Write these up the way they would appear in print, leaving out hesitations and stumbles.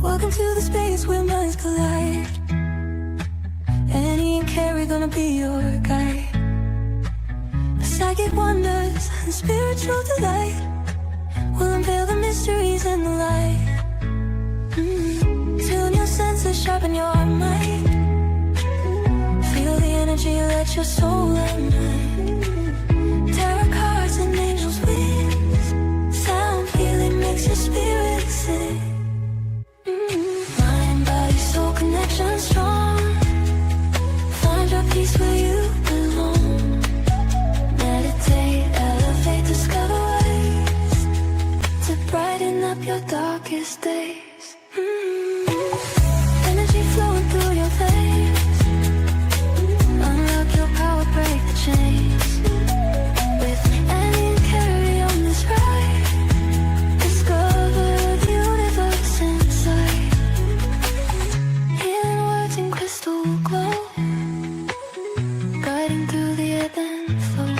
Welcome to the space where minds collide. Annie and Kerrie gonna be your guide. Psychic wonders and spiritual delight will unveil the mysteries in the light. Tune your senses, sharpen your mind. Feel the energy, let your soul unwind. Tarot cards and angels' wings. Sound healing makes your spirit sing. Mind, body, soul connection strong. Find your peace where you belong. Meditate, elevate, discover ways to brighten up your darkest days. Energy flowing through your veins. Unlock your power, break the chains. With Annie and Kerrie on this ride, discover the universe inside. Healing words in crystal glow, guiding through the ebb and flow.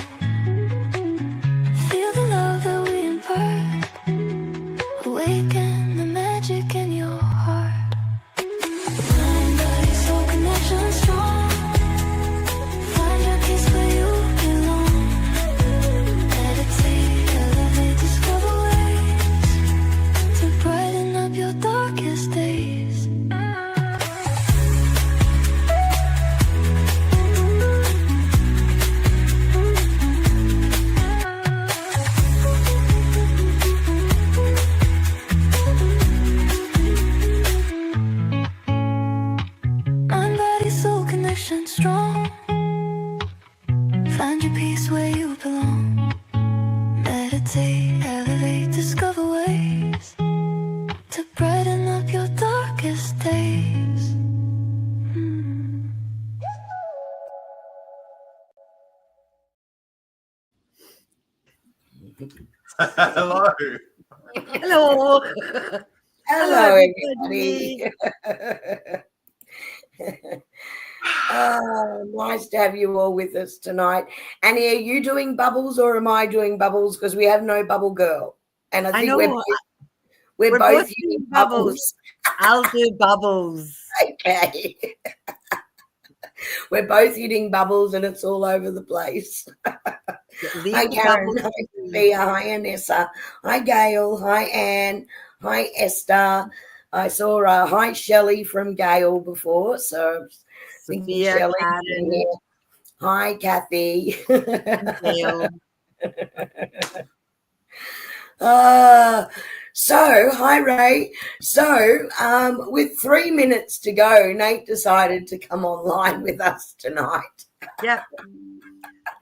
Feel the love that we impart. Awaken the magic in your heart. Mind, body, soul connection strong. Find your peace where you belong. Meditate, elevate, discover ways to brighten up your darkest days. Mind, body, soul connection strong. Find your peace where you belong. Meditate, elevate, discover ways to brighten up your darkest days. Hello. Hello. Hello, everybody. Nice to have you all with us tonight. Annie, are you doing bubbles or am I doing bubbles? Because we have no bubble girl. And I think know. we're both both using doing bubbles. I'll do bubbles. Okay. We're both hitting bubbles and it's all over the place. Leave Hi, the Karen. bubbles. Hi, Sophia. Hi, Anessa. Hi, Gail. Hi, Anne. Hi, Esther. I saw hi, Shelley from Gail before. So thinking Sophia, Shelley. Karen. Yeah. Hi, Kathy. Gail. So, hi, Ray. So, with 3 minutes to go, Nate decided to come online with us tonight. Yeah.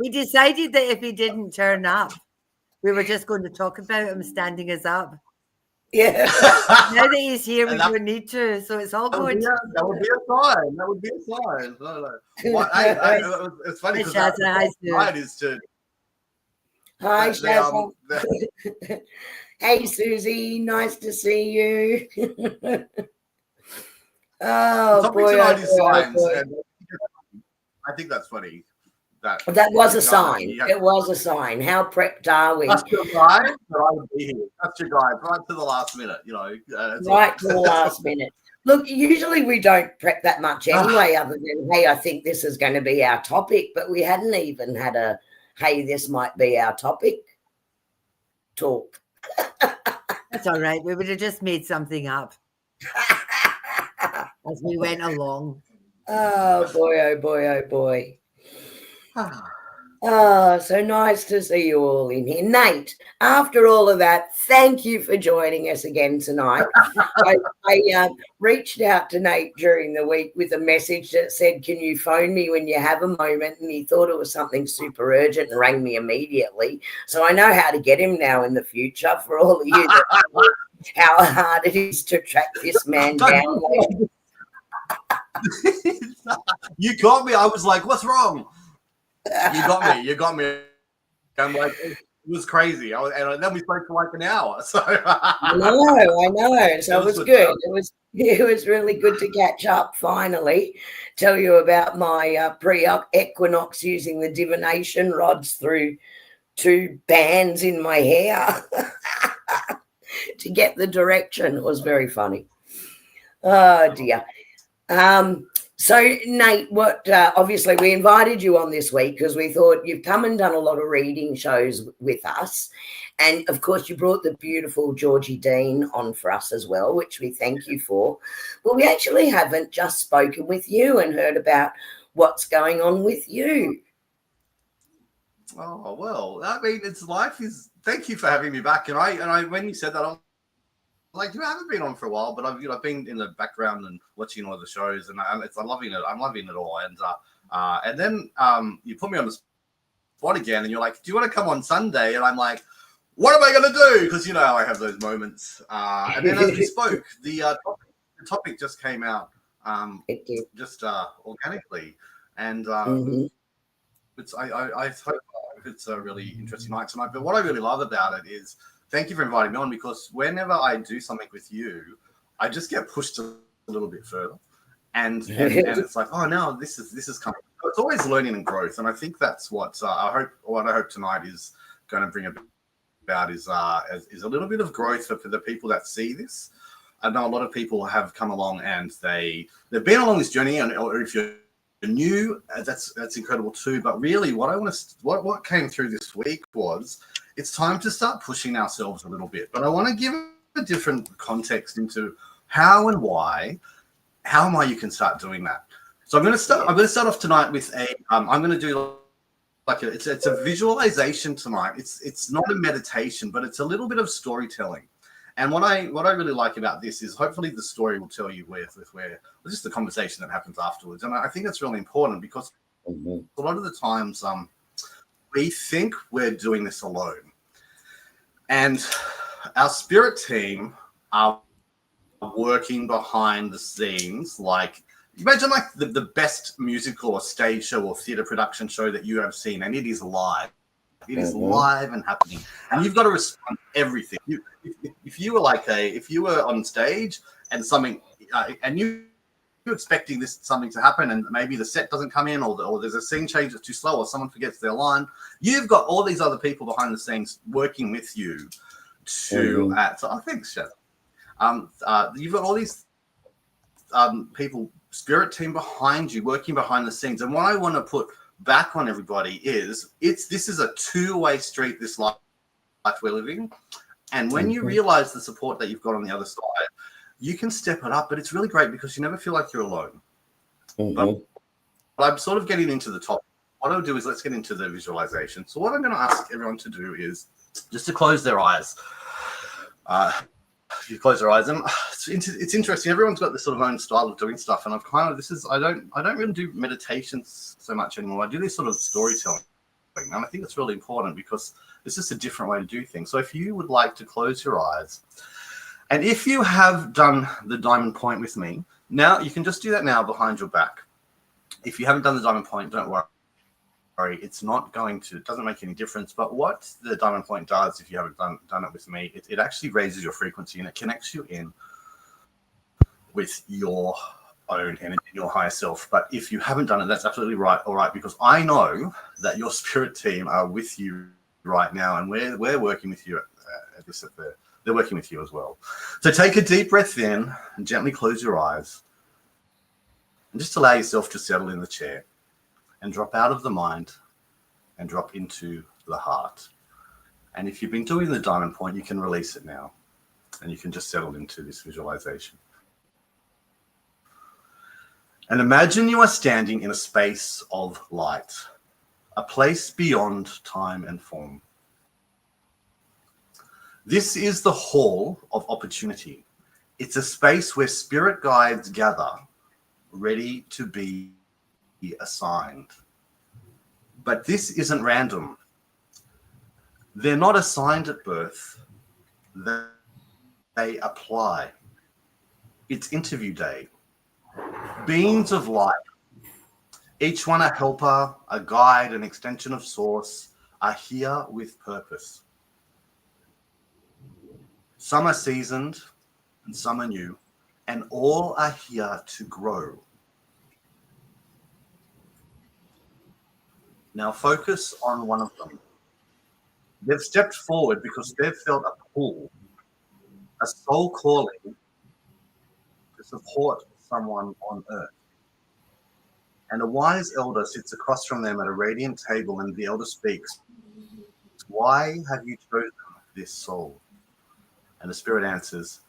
We decided that if he didn't turn up, we were just going to talk about him standing us up. Yeah. Now that he's here, we don't need to, so it's all good. That would be a sign. That would be a sign. No. It's funny because that is to. Hi, Shazza. Hey, Susie. Nice to see you. Oh, boy. Signs, and I think that's funny. That was a sign. It was a sign. How prepped are we? That's your guy. I would be here. That's your guy. Right to the last minute, you know. Right to the last minute. Look, usually we don't prep that much anyway, other than, hey, I think this is going to be our topic, but we hadn't even had a, hey, this might be our topic talk. That's all right. We would have just made something up as we went along. Oh, boy, oh, boy, oh, boy. Oh, so nice to see you all in here. Nate, after all of that, thank you for joining us again tonight. I reached out to Nate during the week with a message that said, can you phone me when you have a moment? And he thought it was something super urgent and rang me immediately. So I know how to get him now in the future for all of you that know how hard it is to track this man down. You got me. I was like, what's wrong? You got me. I'm like, was crazy. And then we spoke for like an hour. So I know. So it was good. It was really good to catch up finally. Tell you about my pre-equinox using the divination rods through 2 bands in my hair to get the direction. It was very funny. Oh dear. So Nate, what obviously we invited you on this week because we thought you've come and done a lot of reading shows with us, and of course you brought the beautiful Georgie Dean on for us as well, which we thank you for. But we actually haven't just spoken with you and heard about what's going on with you. Oh well, I mean, it's life is. Thank you for having me back. And I when you said that, I was like, you haven't been on for a while, but I've been in the background and watching all the shows, and I'm loving it. I'm loving it all. And then you put me on the spot again, and you're like, do you want to come on Sunday? And I'm like, what am I going to do? Because I have those moments. And then as we spoke, the topic just came out just organically, and I hope it's a really interesting night tonight. But what I really love about it is, thank you for inviting me on, because whenever I do something with you, I just get pushed a little bit further, and it's like, oh, now this is coming. So it's always learning and growth, and I think that's what I hope tonight is going to bring about is a little bit of growth for the people that see this. I know a lot of people have come along and they've been along this journey, or if you're new, that's incredible too. But really, what came through this week was, it's time to start pushing ourselves a little bit. But I want to give a different context into how and why, how and why you can start doing that. So I'm going to start off tonight with I'm going to do it's a visualization tonight. It's not a meditation, but it's a little bit of storytelling. And what I really like about this is, hopefully the story will tell you where just the conversation that happens afterwards. And I think that's really important, because a lot of the times we think we're doing this alone. And our spirit team are working behind the scenes. Like, imagine like the best musical or stage show or theatre production show that you have seen, and it is live. It is live and happening, and you've got to respond to everything. If you were on stage and something, and you're expecting something to happen, and maybe the set doesn't come in, or there's a scene change that's too slow, or someone forgets their line, you've got all these other people behind the scenes working with you to. So I think so. You've got all these people, spirit team behind you, working behind the scenes, and what I want to put back on everybody is, this is a two-way street, this life we're living. And when you realize the support that you've got on the other side, you can step it up. But it's really great because you never feel like you're alone. But I'm sort of getting into the topic. What I'll do is, let's get into the visualization. So what I'm going to ask everyone to do is just to close their eyes. You close your eyes, and it's interesting. Everyone's got this sort of own style of doing stuff, and I've kind of I don't really do meditations so much anymore. I do this sort of storytelling, and I think it's really important because it's just a different way to do things. So if you would like to close your eyes, and if you have done the diamond point with me, now you can just do that now behind your back. If you haven't done the diamond point, don't worry. It's not going to, it doesn't make any difference. But what the diamond point does, if you haven't done it with me, it actually raises your frequency, and it connects you in with your own energy, your higher self. But if you haven't done it, that's absolutely right. All right, because I know that your spirit team are with you right now, and we're working with you they're working with you as well. So take a deep breath in and gently close your eyes, and just allow yourself to settle in the chair. And drop out of the mind and drop into the heart. And if you've been doing the diamond point, you can release it now. And you can just settle into this visualization. And imagine you are standing in a space of light, a place beyond time and form. This is the hall of opportunity. It's a space where spirit guides gather, ready to be assigned. But this isn't random. They're not assigned at birth. They apply. It's interview day. Beings of light, each one a helper, a guide, an extension of source, are here with purpose. Some are seasoned and some are new, and all are here to grow. Now focus on one of them. They've stepped forward because they've felt a pull, a soul calling to support someone on earth. And a wise elder sits across from them at a radiant table, and the elder speaks, "Why have you chosen this soul?" And the spirit answers,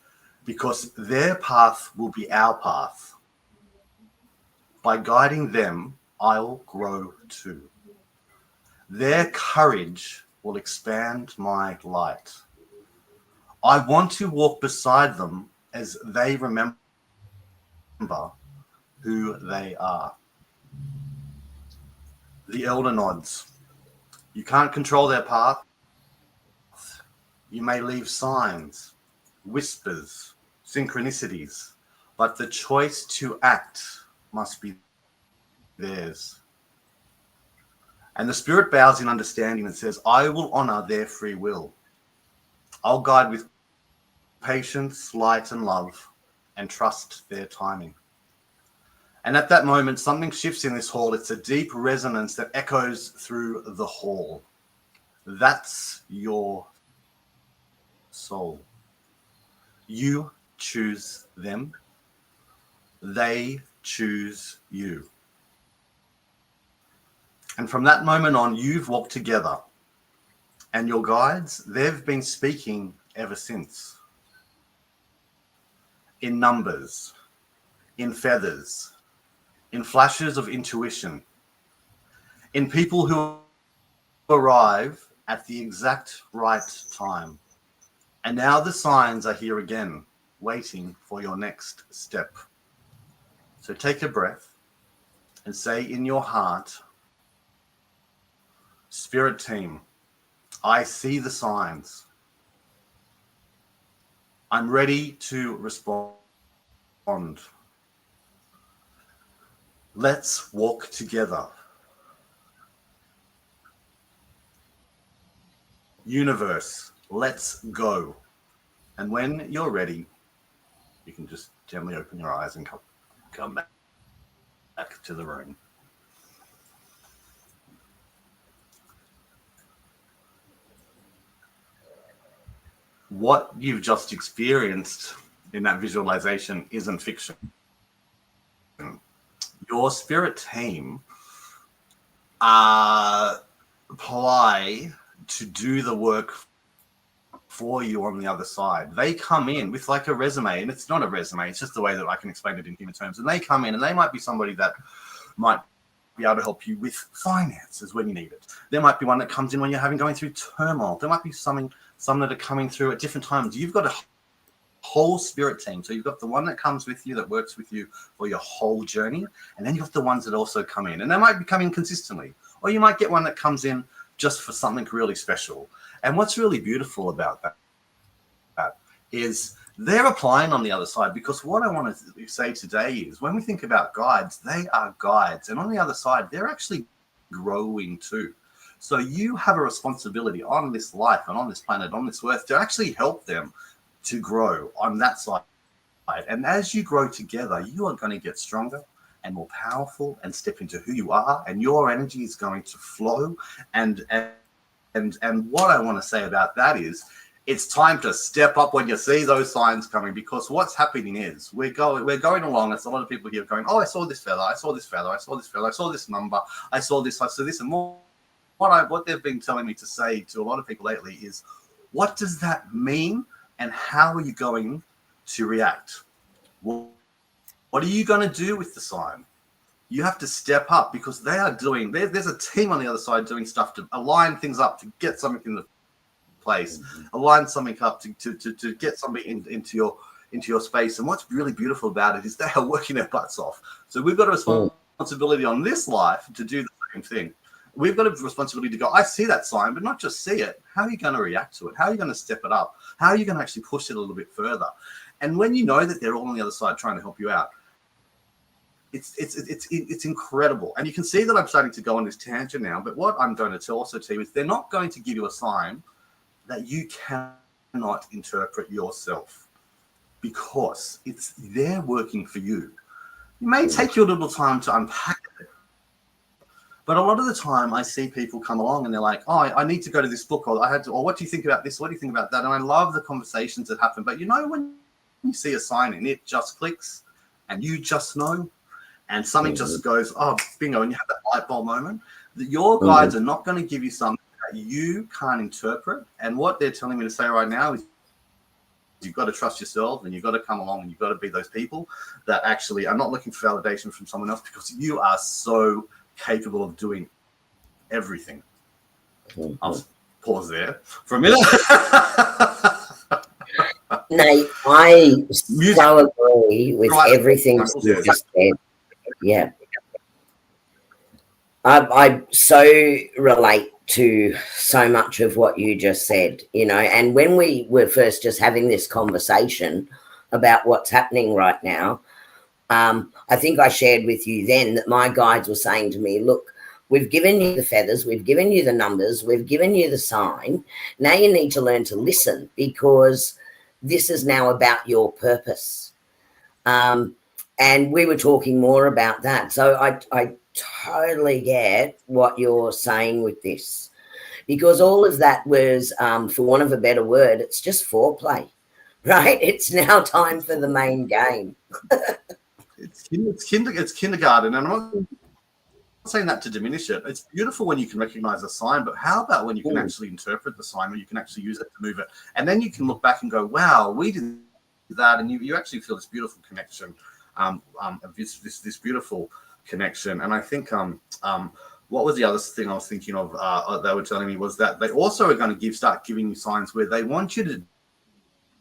"Because their path will be our path. By guiding them, I'll grow too. Their courage will expand my light. I want to walk beside them as they remember who they are." The elder nods. You can't control their path. You may leave signs, whispers, synchronicities, but the choice to act must be theirs. And the spirit bows in understanding and says, "I will honor their free will. I'll guide with patience, light, and love, and trust their timing." And at that moment, something shifts in this hall. It's a deep resonance that echoes through the hall. That's your soul. You choose them. They choose you. And from that moment on, you've walked together. And your guides, they've been speaking ever since. In numbers, in feathers, in flashes of intuition, in people who arrive at the exact right time. And now the signs are here again, waiting for your next step. So take a breath and say in your heart, "Spirit team, I see the signs. I'm ready to respond. Let's walk together. Universe, let's go." And when you're ready, you can just gently open your eyes and come back to the room. What you've just experienced in that visualization isn't fiction. Your spirit team apply to do the work for you on the other side. They come in with like a resume, and it's not a resume, it's just the way that I can explain it in human terms. And they come in and they might be somebody that might be able to help you with finances when you need it. There might be one that comes in when you're going through turmoil. There might be some that are coming through at different times. You've got a whole spirit team. So you've got the one that comes with you, that works with you for your whole journey. And then you've got the ones that also come in. And they might be coming consistently. Or you might get one that comes in just for something really special. And what's really beautiful about that is they're applying on the other side, because what I want to say today is when we think about guides, they are guides. And on the other side, they're actually growing too. So you have a responsibility on this life and on this planet, on this earth, to actually help them to grow on that side. And as you grow together, you are going to get stronger and more powerful and step into who you are, and your energy is going to flow. And what I want to say about that is, it's time to step up when you see those signs coming, because what's happening is we're going along. There's a lot of people here going, "Oh, I saw this feather, I saw this feather, I saw this feather, I saw this number, I saw this, and more." What they've been telling me to say to a lot of people lately is, what does that mean, and how are you going to react? What are you going to do with the sign? You have to step up, because they are doing. There's a team on the other side doing stuff to align things up, to get something in the place, align something up to get something into your space. And what's really beautiful about it is they are working their butts off. So we've got a responsibility on this life to do the same thing. We've got a responsibility to go, I see that sign, but not just see it. How are you going to react to it? How are you going to step it up? How are you going to actually push it a little bit further? And when you know that they're all on the other side trying to help you out, it's incredible. And you can see that I'm starting to go on this tangent now. But what I'm going to also tell you is they're not going to give you a sign that you cannot interpret yourself, because it's they're working for you. It may take you a little time to unpack it, but a lot of the time I see people come along and they're like, oh, I need to go to this book, or what do you think about this? What do you think about that? And I love the conversations that happen. But when you see a sign and it just clicks and you just know, and something just goes, oh, bingo, and you have that light bulb moment, that your guides are not going to give you something that you can't interpret. And what they're telling me to say right now is you've got to trust yourself, and you've got to come along, and you've got to be those people that actually are not looking for validation from someone else, because you are so capable of doing everything. I'll pause there for a minute. Nate, I so agree with everything you just said. Yeah. I so relate to so much of what you just said, and when we were first just having this conversation about what's happening right now, I think I shared with you then that my guides were saying to me, look, we've given you the feathers, we've given you the numbers, we've given you the sign. Now you need to learn to listen, because this is now about your purpose. And we were talking more about that. So I totally get what you're saying with this, because all of that was, for want of a better word, it's just foreplay, right? It's now time for the main game. It's kindergarten, and I'm not saying that to diminish it. It's beautiful when you can recognize a sign, but how about when you can actually interpret the sign, when you can actually use it to move it, and then you can look back and go, wow, we did that, and you actually feel this beautiful connection, this beautiful connection. And I think what was the other thing I was thinking of they were telling me was that they also are going to start giving you signs where they want you to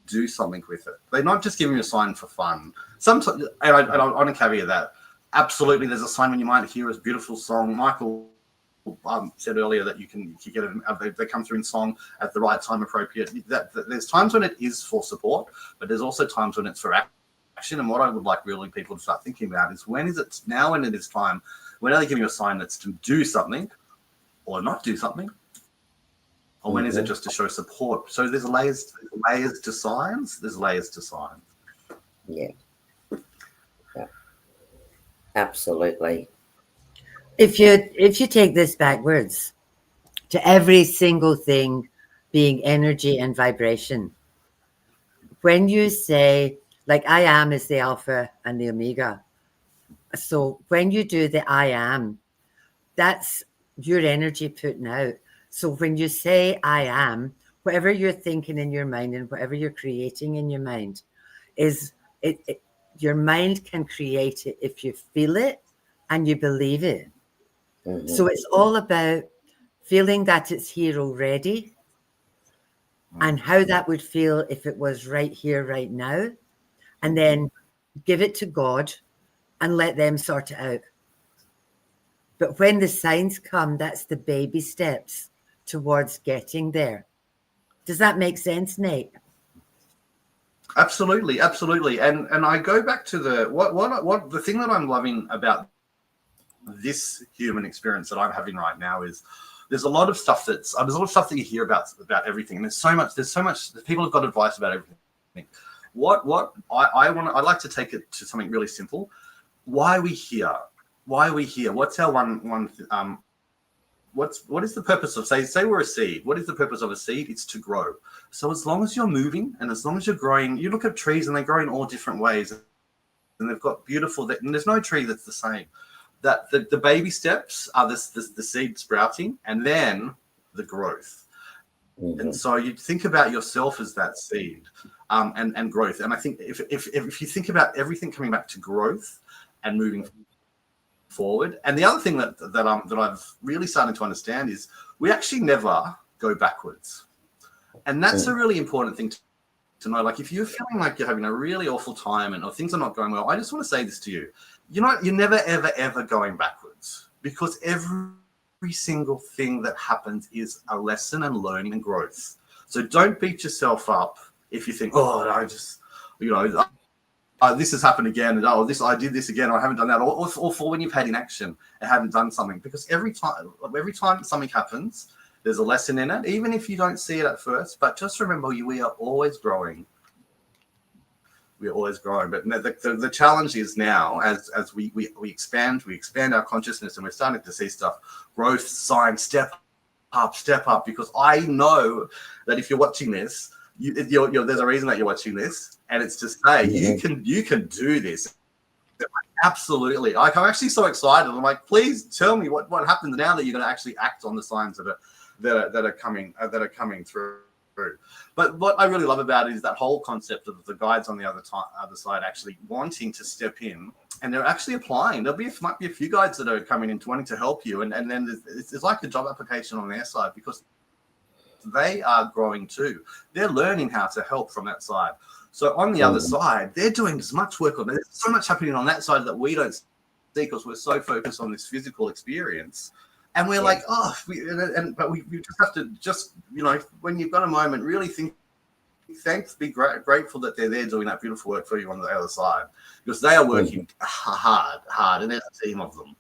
do something with it. They're not just giving you a sign for fun. Sometimes, and I want to caveat that, absolutely, there's a sign when you might hear a beautiful song. Michael said earlier that you get it. They come through in song at the right time, appropriate. That there's times when it is for support, but there's also times when it's for action. And what I would like really people to start thinking about is, when is it now? When it is time? When are they giving you a sign that's to do something or not do something? Or when is it just to show support? So there's layers to signs. There's layers to signs. Yeah. Absolutely. If you take this backwards to every single thing being energy and vibration, when you say, like, I am is the alpha and the omega. So when you do the I am, that's your energy putting out. So when you say I am, whatever you're thinking in your mind and whatever you're creating in your mind is it your mind can create it if you feel it and you believe it. So it's all about feeling that it's here already and how that would feel if it was right here, right now, and then give it to God and let them sort it out. But when the signs come, that's the baby steps towards getting there. Does that make sense, Nate? Absolutely. And I go back to the thing that I'm loving about this human experience that I'm having right now is there's a lot of stuff that you hear about everything, and there's so much people have got advice about everything. I'd like to take it to something really simple. Why are we here? What's our what is the purpose of, say we're a seed? What is the purpose of a seed? It's to grow. So as long as you're moving and as long as you're growing, you look at trees and they grow in all different ways, and they've got beautiful, and there's no tree that's the same. That the baby steps are the seed sprouting and then the growth. And so you think about yourself as that seed and growth. And I think if you think about everything coming back to growth and moving forward. And the other thing that I've really started to understand is we actually never go backwards. And that's a really important thing to know. Like, if you're feeling like you're having a really awful time or things are not going well, I just want to say this to you. You're never, ever, ever going backwards, because every single thing that happens is a lesson and learning and growth. So don't beat yourself up if you think, oh, I just, this has happened again, and I did this again, or I haven't done that, or for when you've had inaction and haven't done something, because every time something happens, there's a lesson in it, even if you don't see it at first. But just remember, we are always growing. We're always growing. But the challenge is now, as we expand our consciousness, and we're starting to see stuff, growth signs, step up, because I know that if you're watching this, there's a reason that you're watching this, and it's to say you can do this. Absolutely. Like, I'm actually so excited. I'm like, please tell me what happens now that you're going to actually act on the signs that are coming through. But what I really love about it is that whole concept of the guides on the other side actually wanting to step in, and they're actually applying. Might be a few guides that are coming in wanting to help you, and then it's like a job application on their side, because they are growing too. They're learning how to help from that side. So on the other side, they're doing as much work on. There's so much happening on that side that we don't see because we're so focused on this physical experience. And we're like, but we just have to when you've got a moment, really be grateful that they're there doing that beautiful work for you on the other side, because they are working hard, and there's a team of them.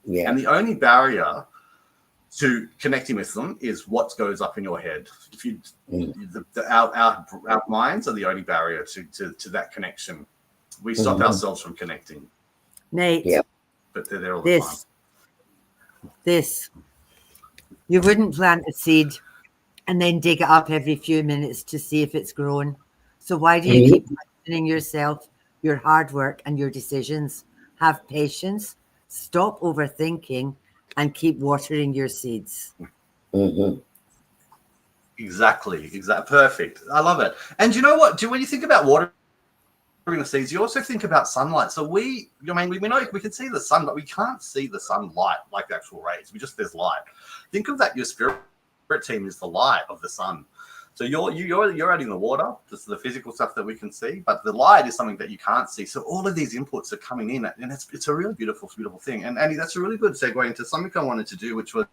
Yeah. And the only barrier to connecting with them is what goes up in your head. If you, our minds are the only barrier to that connection. We stop ourselves from connecting. Nate, but they're there all the time. You wouldn't plant a seed and then dig it up every few minutes to see if it's grown. So why do you keep questioning yourself, your hard work, and your decisions? Have patience, stop overthinking, and keep watering your seeds. Exactly. Perfect. I love it. And you know what? When you think about watering the seeds, you also think about sunlight. So we know we can see the sun, but we can't see the sunlight like the actual rays. There's light. Think of that. Your spirit team is the light of the sun. So you're adding the water, just the physical stuff that we can see, but the light is something that you can't see. So all of these inputs are coming in, and it's a really beautiful thing. And Annie, that's a really good segue into something I wanted to do, which was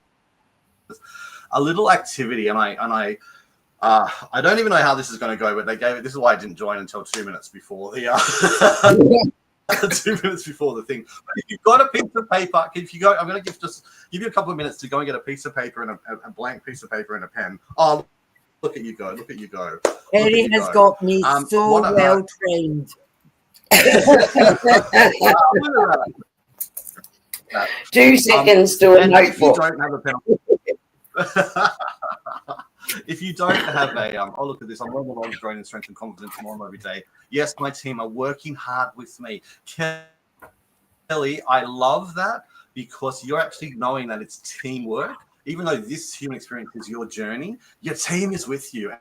a little activity. And I don't even know how this is going to go, but they gave it. This is why I didn't join until 2 minutes before the 2 minutes before the thing. But if you've got a piece of paper, I'm going to give you a couple of minutes to go and get a piece of paper and a blank piece of paper and a pen. Oh, look at you go. Kerrie has got me so well trained. 2 seconds to a notebook. If you don't have a, look at this. I'm learning a lot of growing in strength and confidence more and more every day. Yes, my team are working hard with me. Kelly, I love that, because you're actually knowing that it's teamwork. Even though this human experience is your journey, your team is with you.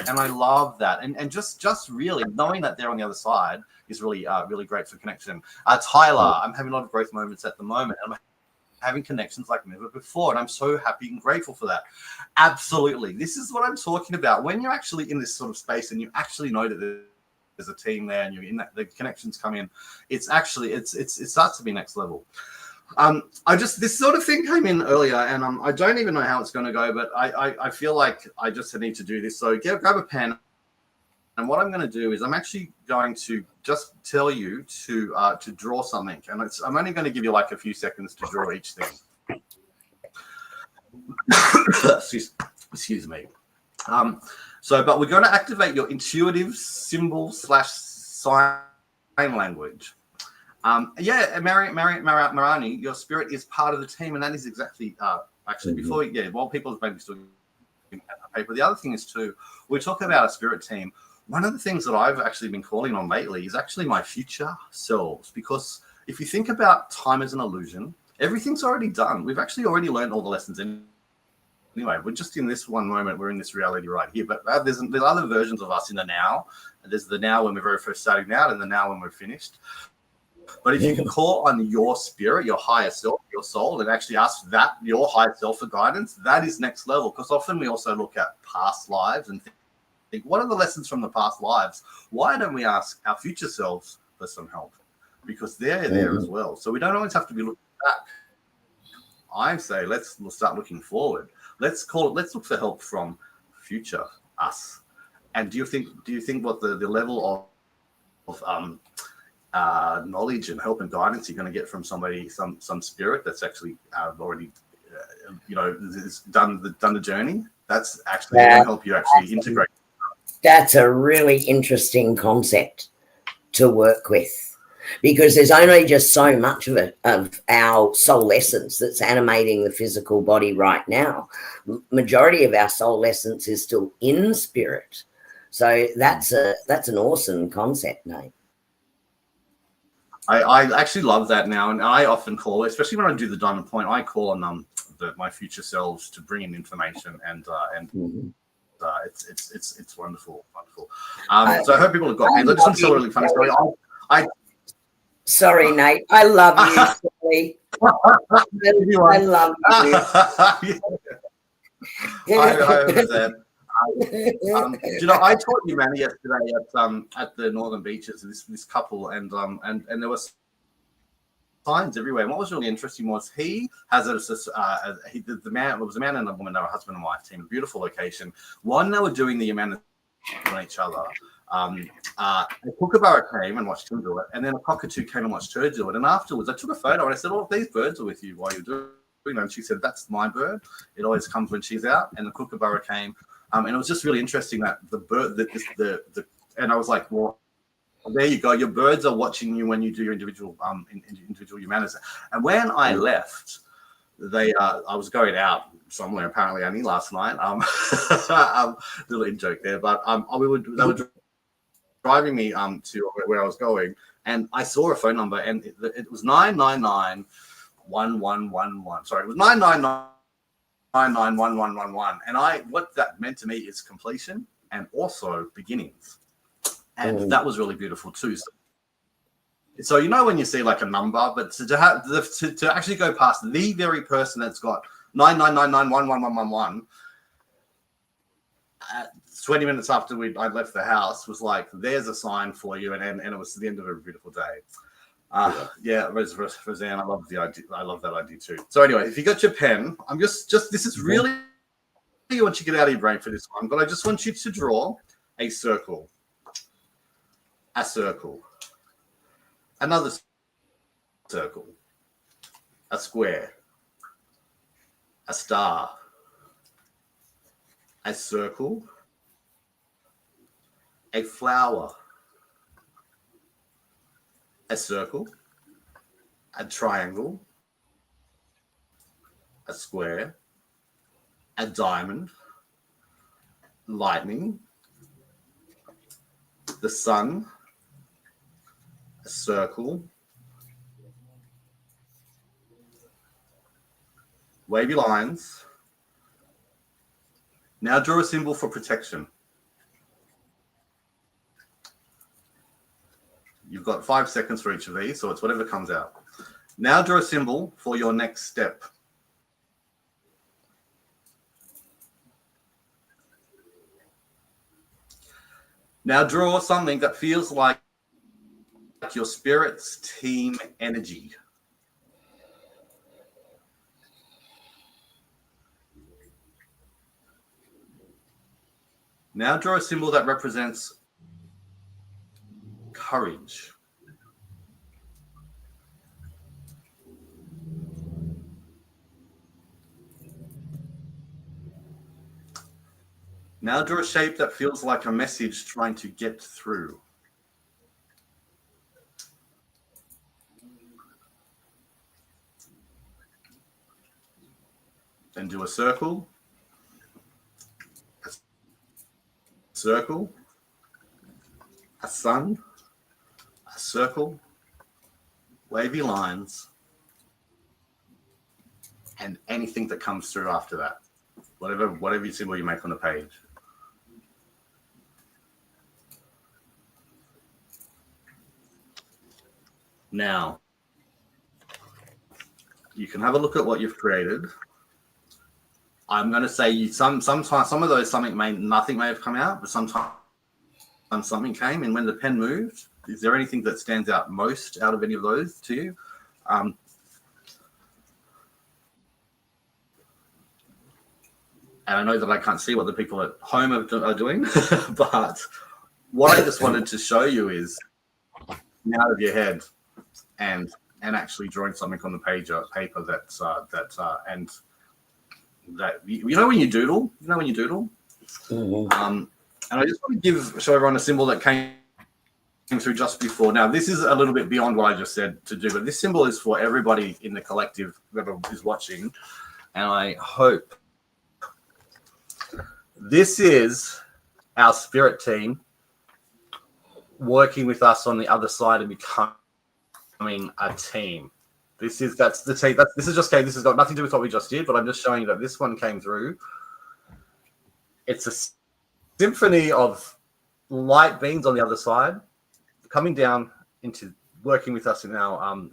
And I love that. And just really knowing that they're on the other side is really great for connection. Tyler, I'm having a lot of growth moments at the moment. I'm having connections like never before, and I'm so happy and grateful for that. Absolutely. This is what I'm talking about. When you're actually in this sort of space and you actually know that there's a team there and you're in that, the connections come in, it starts to be next level. This sort of thing came in earlier, and I don't even know how it's going to go, but I feel like I just need to do this. So grab a pen, and what I'm going to do is I'm actually going to just tell you to draw something, and I'm only going to give you like a few seconds to draw each thing. Excuse me. But we're going to activate your intuitive symbol / sign language. Marani, your spirit is part of the team, and that is exactly while people have maybe still paper. The other thing is too, we talk about a spirit team. One of the things that I've actually been calling on lately is actually my future selves, because if you think about time as an illusion, everything's already done. We've actually already learned all the lessons anyway. We're just in this one moment. We're in this reality right here, but there's other versions of us in the now. There's the now when we're very first starting out, and the now when we're finished. But if you can call on your spirit, your higher self, your soul, and actually ask your higher self for guidance, that is next level. Because often we also look at past lives and think, what are the lessons from the past lives? Why don't we ask our future selves for some help? Because they're there as well. So we don't always have to be looking back. I say we'll start looking forward. Let's look for help from future us. And do you think what the level of knowledge and help and guidance you're going to get from somebody, some spirit that's actually already has done the journey? That's actually going to help you actually integrate. That's a really interesting concept to work with, because there's only just so much of it, of our soul essence that's animating the physical body right now. Majority of our soul essence is still in spirit. So that's an awesome concept, Nate. I actually love that now, and I often call, especially when I do the diamond point, I call on my future selves to bring in information, and Mhm. It's wonderful. So I hope people have got hands. I just want to tell a really funny story. Sorry, Nate. I love you, Sally. I love you. I hope that. I taught humanity yesterday at the Northern Beaches. This couple, and there was signs everywhere. And what was really interesting was he has the man. It was a man and a woman. They were a husband and wife team. A beautiful location. One, they were doing the humanity on each other. A kookaburra came and watched him do it, and then a cockatoo came and watched her do it. And afterwards, I took a photo and I said, "Oh, these birds are with you while you're doing it." And she said, "That's my bird. It always comes when she's out." And the kookaburra came. And it was just really interesting that the bird, and I was like, well, there you go. Your birds are watching you when you do your individual humanities. And when I left, I was going out somewhere, apparently only last night. Little in joke there, but they were driving me to where I was going, and I saw a phone number, and it was 999-1111. Sorry, it was 999. 9991111, and what that meant to me is completion and also beginnings, and that was really beautiful too. So when you see like a number, but to actually go past the very person that's got 999911111, 20 minutes after I left the house, was like, there's a sign for you, and it was the end of a beautiful day. Roseanne, I love the idea. I love that idea too. So anyway, if you got your pen, I'm just this is really, I want you to get out of your brain for this one, but I just want you to draw a circle, another circle, a square, a star, a circle, a flower, a circle, a triangle, a square, a diamond, lightning, the sun, a circle, wavy lines. Now draw a symbol for protection. You've got 5 seconds for each of these, so it's whatever comes out. Now draw a symbol for your next step. Now draw something that feels like your spirit's team energy. Now draw a symbol that represents courage. Now draw a shape that feels like a message trying to get through. Then do a circle, a sun, a circle, wavy lines, and anything that comes through after that. Whatever symbol you make on the page. Now, you can have a look at what you've created. I'm going to say sometimes some of those nothing may have come out, but sometimes something came. And when the pen moved, is there anything that stands out most out of any of those to you? And I know that I can't see what the people at home are doing, but what I just wanted to show you is out of your head and actually drawing something on the paper and that you know when you doodle, and I just want to show everyone a symbol that came through just before. Now this is a little bit beyond what I just said to do, but this symbol is for everybody in the collective, whoever is watching, and I hope this is our spirit team working with us on the other side and becoming a team. This is the team. This is just okay. This has got nothing to do with what we just did, but I'm just showing you that this one came through. It's a symphony of light beings on the other side, coming down into working with us in our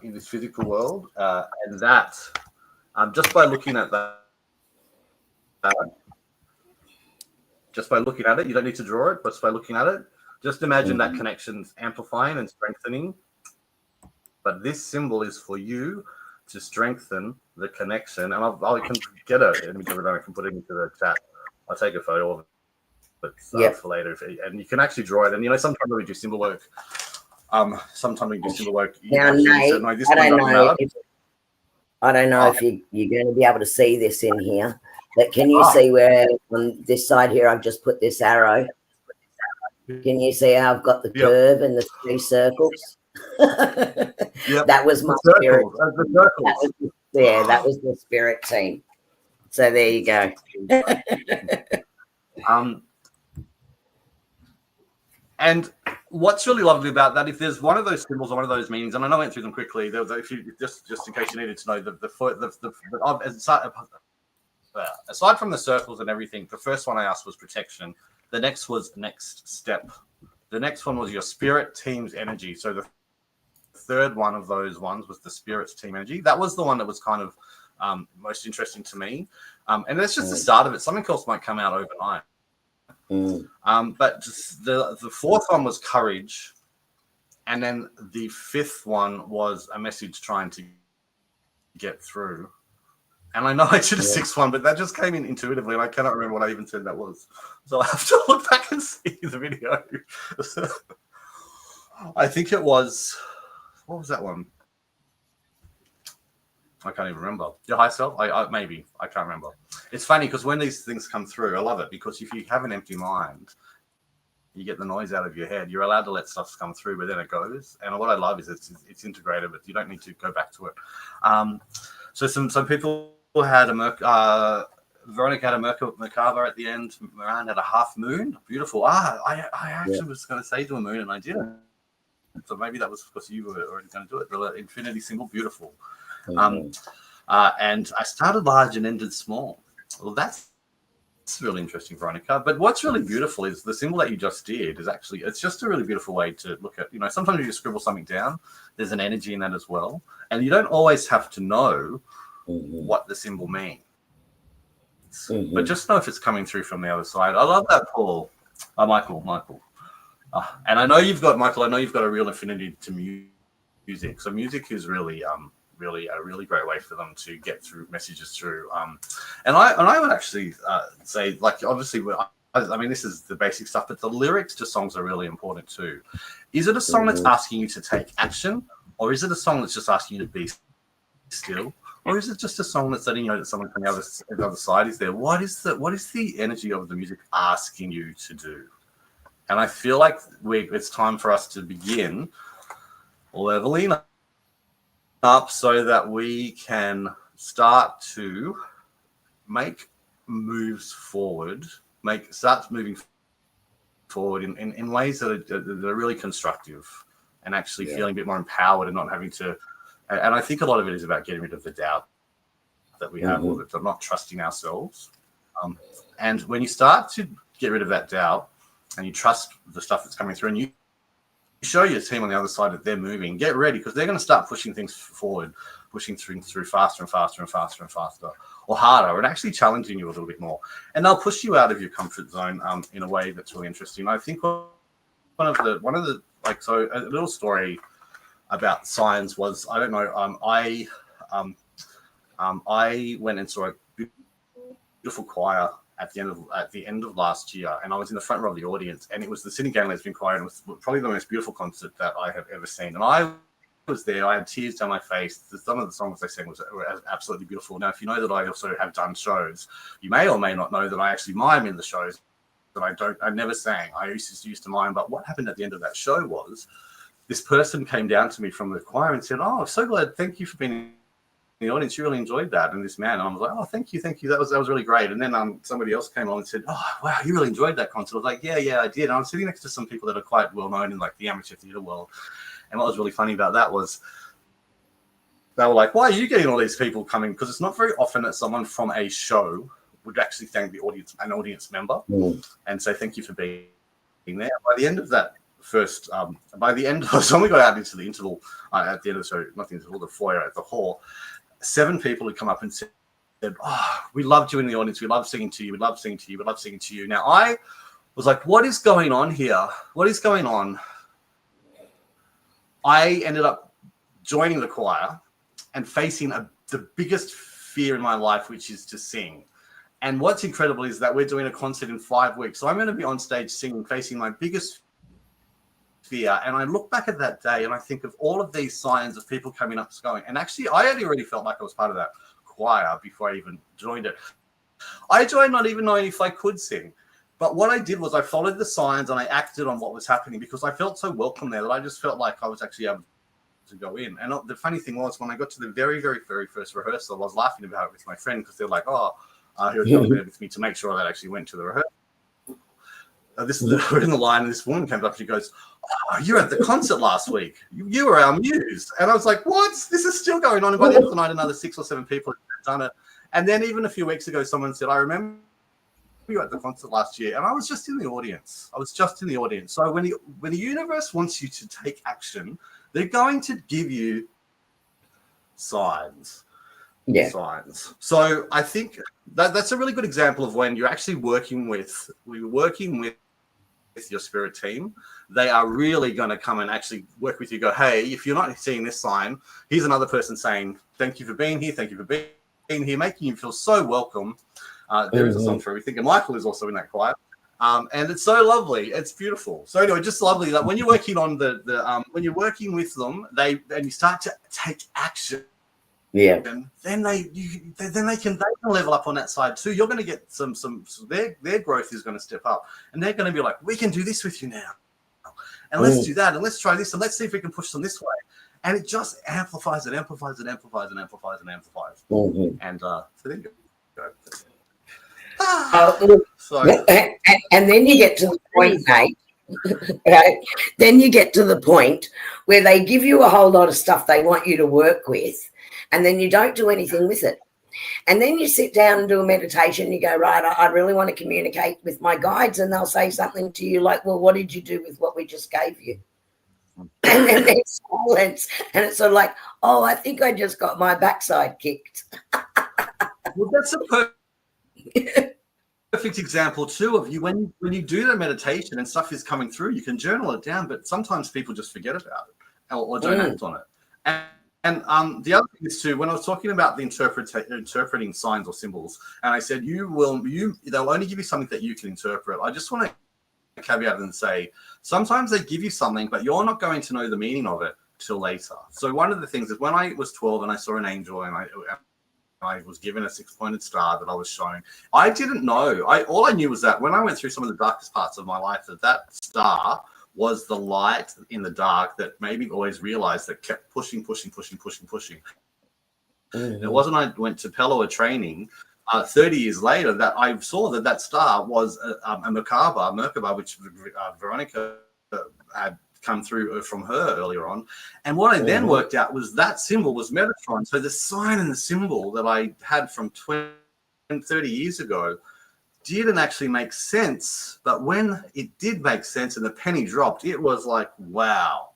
in this physical world, and that just by looking at that. Just by looking at it, you don't need to draw it, but just by looking at it, just imagine that connection's amplifying and strengthening. But this symbol is for you to strengthen the connection. And I can get an image of it and I can put it into the chat. I'll take a photo of it for later. And you can actually draw it. And, you know, sometimes when we do symbol work, Now, Nate, I don't know if you're going to be able to see this in here. But can you see where on this side here I've just put this arrow? Can you see how I've got the curve and the 3 circles? That was my spirit. That was the spirit team. So there you go. And what's really lovely about that, if there's one of those symbols or one of those meanings, and I know I went through them quickly, if you just in case you needed to know aside from the circles and everything, the first one I asked was protection. The next was next step. The next one was your spirit team's energy. So the third one of those ones was the spirit's team energy. That was the one that was kind of most interesting to me. And that's just the start of it. Something else might come out overnight. But just the fourth one was courage. And then the fifth one was a message trying to get through. And I know I did a sixth one, but that just came in intuitively, and I cannot remember what I even said that was. So I have to look back and see the video. I think it was, what was that one? I can't even remember. Your high self? Maybe. I can't remember. It's funny because when these things come through, I love it because if you have an empty mind, you get the noise out of your head. You're allowed to let stuff come through, but then it goes. And what I love is it's integrated, but you don't need to go back to it. So some people had Veronica had a Merkaba at the end. Moran had a half moon. Beautiful. I actually was going to say to a moon and I didn't. So maybe that was because you were already going to do it. The infinity symbol, beautiful. And I started large and ended small. Well, that's really interesting, Veronica. But what's really beautiful is the symbol that you just did is actually, it's just a really beautiful way to look at, sometimes you just scribble something down, there's an energy in that as well. And you don't always have to know what the symbol means. But just know if it's coming through from the other side. I love that, Paul. Michael. And I know you've got a real affinity to music. So music is really a really great way for them to get through messages through. And I would actually say, like, obviously, I mean, this is the basic stuff, but the lyrics to songs are really important too. Is it a song that's asking you to take action, or is it a song that's just asking you to be still, or is it just a song that's letting you know that someone from the other side is there? What is the energy of the music asking you to do? And I feel like it's time for us to begin leveling up so that we can start to make moves forward, start moving forward in ways that are really constructive and actually feeling a bit more empowered and not having to. And I think a lot of it is about getting rid of the doubt that we have, or that not trusting ourselves. And when you start to get rid of that doubt and you trust the stuff that's coming through, and you show your team on the other side that they're moving, get ready, because they're going to start pushing things forward, pushing through faster and faster and faster and faster, or harder, and actually challenging you a little bit more. And they'll push you out of your comfort zone in a way that's really interesting. I think one of the so a little story about science was, I don't know, I went and saw a beautiful choir at the end of last year, and I was in the front row of the audience, and it was the Sydney Gay Lesbian Choir, and it was probably the most beautiful concert that I have ever seen. And I was there, I had tears down my face. Some of the songs they sang were absolutely beautiful. Now, if you know that I also have done shows, you may or may not know that I actually mime in the shows, but I never sang. I used to mime, but what happened at the end of that show was this person came down to me from the choir and said, "Oh, I'm so glad, thank you for being in the audience, you really enjoyed that." And this man, and I was like, "Oh, thank you, that was really great." And then somebody else came on and said, "Oh, wow, you really enjoyed that concert." I was like, yeah, I did. And I'm sitting next to some people that are quite well known in like the amateur theatre world, and what was really funny about that was they were like, "Why are you getting all these people coming?" Because it's not very often that someone from a show would actually thank an audience member and say thank you for being there. By the end of that first, so when we got out into the interval at the end of the show, not the interval, the foyer at the hall, 7 people had come up and said, "Oh, we loved you in the audience. We love singing to you. We love singing to you. We love singing to you." Now, I was like, what is going on here? What is going on? I ended up joining the choir and facing the biggest fear in my life, which is to sing. And what's incredible is that we're doing a concert in 5 weeks. So I'm going to be on stage singing, facing my biggest fear. And I look back at that day and I think of all of these signs of people coming up and going. And actually, I had already felt like I was part of that choir before I even joined it. I joined not even knowing if I could sing. But what I did was I followed the signs and I acted on what was happening because I felt so welcome there that I just felt like I was actually able to go in. And the funny thing was, when I got to the very, very, very first rehearsal, I was laughing about it with my friend because they're like, "Oh, he was talking with me to make sure that I actually went to the rehearsal." We're in the line, and this woman comes up and she goes, "Oh, you were at the concert last week. You were our muse." And I was like, "What? This is still going on." And by the end of the night, another 6 or 7 people had done it. And then even a few weeks ago, someone said, "I remember you were at the concert last year," and I was just in the audience. So when the universe wants you to take action, they're going to give you signs. Signs. So I think that's a really good example of when you're actually working with your spirit team. They are really going to come and actually work with you. Go, "Hey, if you're not seeing this sign, here's another person saying thank you for being here, thank you for being here," making you feel so welcome. There is a song for everything, and Michael is also in that choir. And it's so lovely. It's beautiful. So anyway, just lovely that when you're working on when you're working with them, and you start to take action. Yeah. And then they can level up on that side too. You're going to get some their growth is going to step up, and they're going to be like, "We can do this with you now, and let's do that, and let's try this, and let's see if we can push them this way." And it just amplifies and amplifies and amplifies and amplifies and amplifies. And so there you go. And then you get to the point, Nate. Right? Then you get to the point where they give you a whole lot of stuff they want you to work with, and then you don't do anything with it. And then you sit down and do a meditation, and you go, "Right, I really want to communicate with my guides," and they'll say something to you like, "Well, what did you do with what we just gave you?" And then there's silence, and it's sort of like, "Oh, I think I just got my backside kicked." Well, that's a perfect example too of you when you do the meditation and stuff is coming through. You can journal it down, but sometimes people just forget about it or don't act on it. And the other thing is too, when I was talking about the interpreting signs or symbols, and I said they'll only give you something that you can interpret. I just want to caveat and say sometimes they give you something, but you're not going to know the meaning of it till later. So one of the things is when I was 12 and I saw an angel and I was given a 6-pointed star that I was shown. I didn't know. All I knew was that when I went through some of the darkest parts of my life, that star was the light in the dark that made me always realize that kept pushing. It wasn't I went to Pelloa training 30 years later that I saw that star was a Merkaba, which Veronica had come through from her earlier on. And what I then worked out was that symbol was Metatron. So the sign and the symbol that I had from 20, 30 years ago didn't actually make sense. But when it did make sense and the penny dropped, it was like, wow.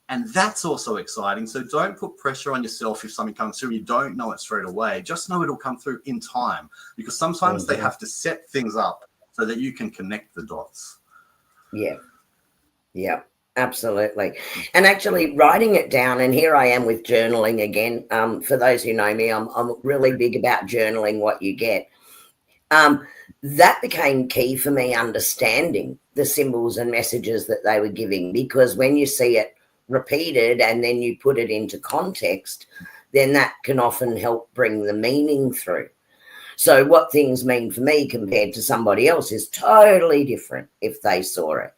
And that's also exciting. So don't put pressure on yourself if something comes through and you don't know it straight away. Just know it'll come through in time, because sometimes they have to set things up so that you can connect the dots. Yeah. Absolutely. And actually writing it down, and here I am with journaling again. For those who know me, I'm really big about journaling what you get. That became key for me, understanding the symbols and messages that they were giving, because when you see it repeated and then you put it into context, then that can often help bring the meaning through. So what things mean for me compared to somebody else is totally different if they saw it.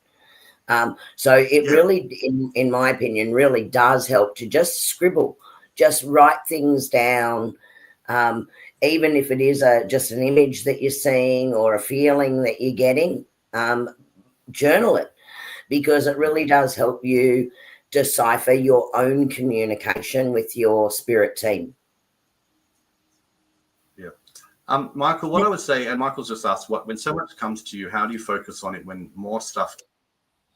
So it really, in my opinion, really does help to just scribble, just write things down, even if it is just an image that you're seeing or a feeling that you're getting, journal it, because it really does help you decipher your own communication with your spirit team. Michael, what I would say, and Michael's just asked, when so much comes to you, how do you focus on it when more stuff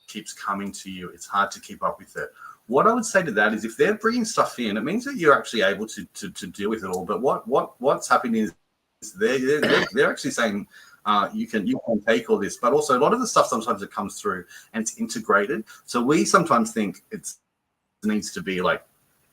keeps coming to you? It's hard to keep up with it. What I would say to that is, if they're bringing stuff in, it means that you're actually able to deal with it all. But what's happening is they're actually saying you can take all this, but also a lot of the stuff sometimes it comes through and it's integrated. So we sometimes think it needs to be like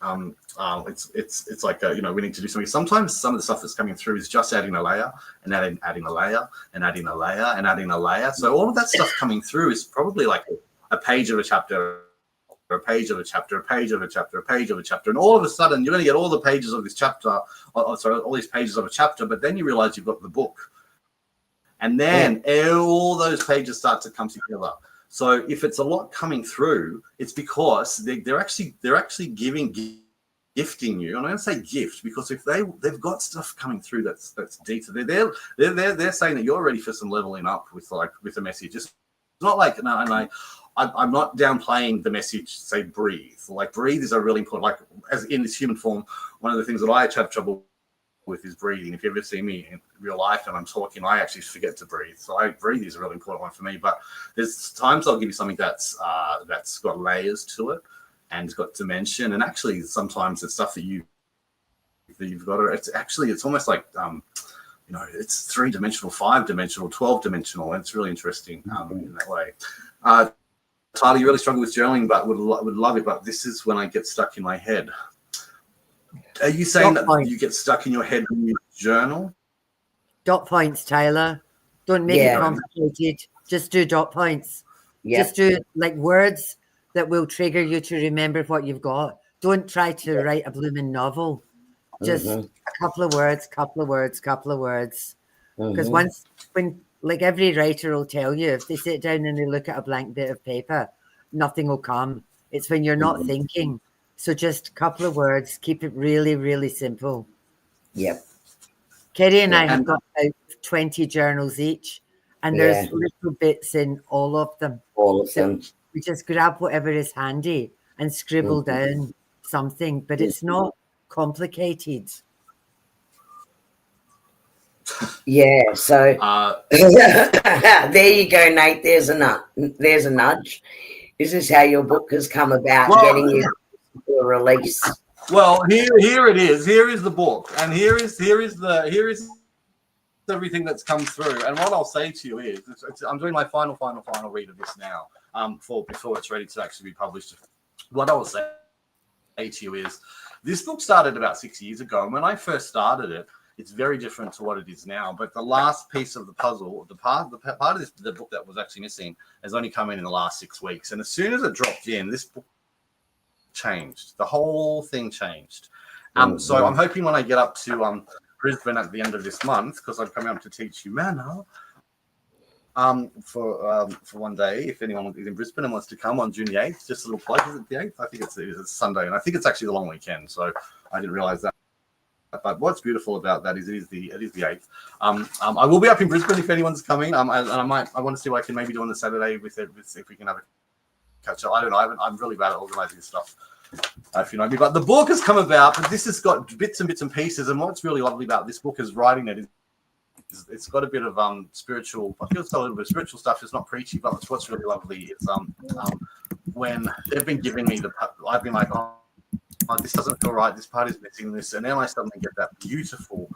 it's like we need to do something. Sometimes some of the stuff that's coming through is just adding a layer and adding a layer and adding a layer and adding a layer. So all of that stuff coming through is probably like a page of a chapter, a page of a chapter, a page of a chapter, a page of a chapter, and all of a sudden you're going to get all the pages of this chapter, all these pages of a chapter, but then you realize you've got the book, and then all those pages start to come together. So if it's a lot coming through, it's because they're actually gifting you. And I don't say gift because if they've got stuff coming through that's deep, they're saying that you're ready for some leveling up with the message. It's not like I'm not downplaying the message. Say breathe. Like breathe is a really important. Like as in this human form, one of the things that I have trouble with is breathing. If you ever see me in real life and I'm talking, I actually forget to breathe. So breathe is a really important one for me. But there's times I'll give you something that's got layers to it and it's got dimension. And actually, sometimes it's stuff that you've got. It's almost like it's 3-dimensional, 5-dimensional, 12-dimensional, and it's really interesting in that way. Tyler, you really struggle with journaling, but would love it. But this is when I get stuck in my head. Are you saying that you get stuck in your head when you journal? Dot points, Tyler. Don't make it complicated. Just do dot points. Yeah. Just do like words that will trigger you to remember what you've got. Don't try to write a blooming novel. Just a couple of words. Because when every writer will tell you, if they sit down and they look at a blank bit of paper, nothing will come. It's when you're not thinking. So just a couple of words. Keep it really, really simple. Yep. Kerrie and I have got about 20 journals each, and there's little bits in all of them. We just grab whatever is handy and scribble down something, but it's not complicated. Yeah, so there you go, Nate. There's a nudge. This is how your book has come about, getting you to a release. Well, here it is. Here is the book, and here is everything that's come through. And what I'll say to you is, I'm doing my final read of this now, before it's ready to actually be published. What I will say to you is, this book started about 6 years ago, and when I first started it, it's very different to what it is now. But the last piece of the puzzle, the part of the book that was actually missing, has only come in the last 6 weeks. And as soon as it dropped in, this book changed. The whole thing changed. So I'm hoping when I get up to Brisbane at the end of this month, because I'm coming up to teach Humana for one day. If anyone is in Brisbane and wants to come on June the 8th, just a little plug. Is it the 8th? I think it's Sunday, and I think it's actually the long weekend. So I didn't realize that. But what's beautiful about that is it is the 8th. I will be up in Brisbane if anyone's coming. And I want to see what I can maybe do on the Saturday with if we can have a catch up. I don't know. I'm really bad at organizing stuff. If you know me, but the book has come about. But this has got bits and pieces. And what's really lovely about this book is writing it. It's got a bit of spiritual. I feel it's got a little bit of spiritual stuff. It's not preachy, but what's really lovely is when they've been giving me I've been like, oh, this doesn't feel right. This part is missing this, and then I suddenly get that beautiful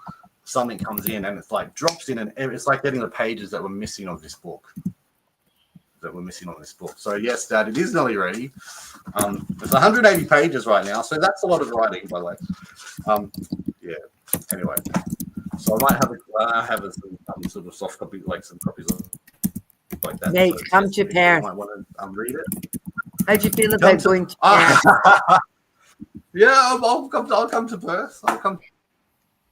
something comes in, and it's like drops in, and it's like getting the pages that were missing of this book. that we're missing on this book. So yes, Dad, it is nearly ready. It's 180 pages right now, so that's a lot of writing, by the way. Yeah. Anyway, so I might have some sort of soft copy, like some copies of like that. Nate, so come to Perth. You might want to read it. How do you feel about going to Perth? Yeah, I'll come to Perth. I'll come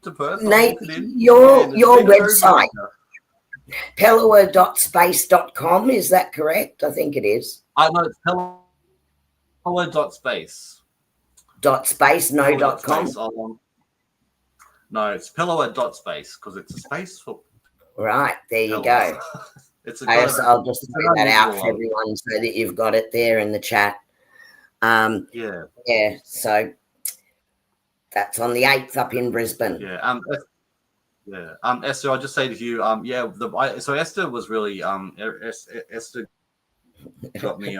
to Perth. Nate, your website, pellower.space.com, is that correct? I think it is. I know it's pellower.space. .space, no .com. No, it's pellower.space because it's a space for. Right, there you go. I'll just say that out for everyone so that you've got it there in the chat. Yeah. So that's on the 8th up in Brisbane. Yeah. Esther, I'll just say to you, so Esther was really Esther got me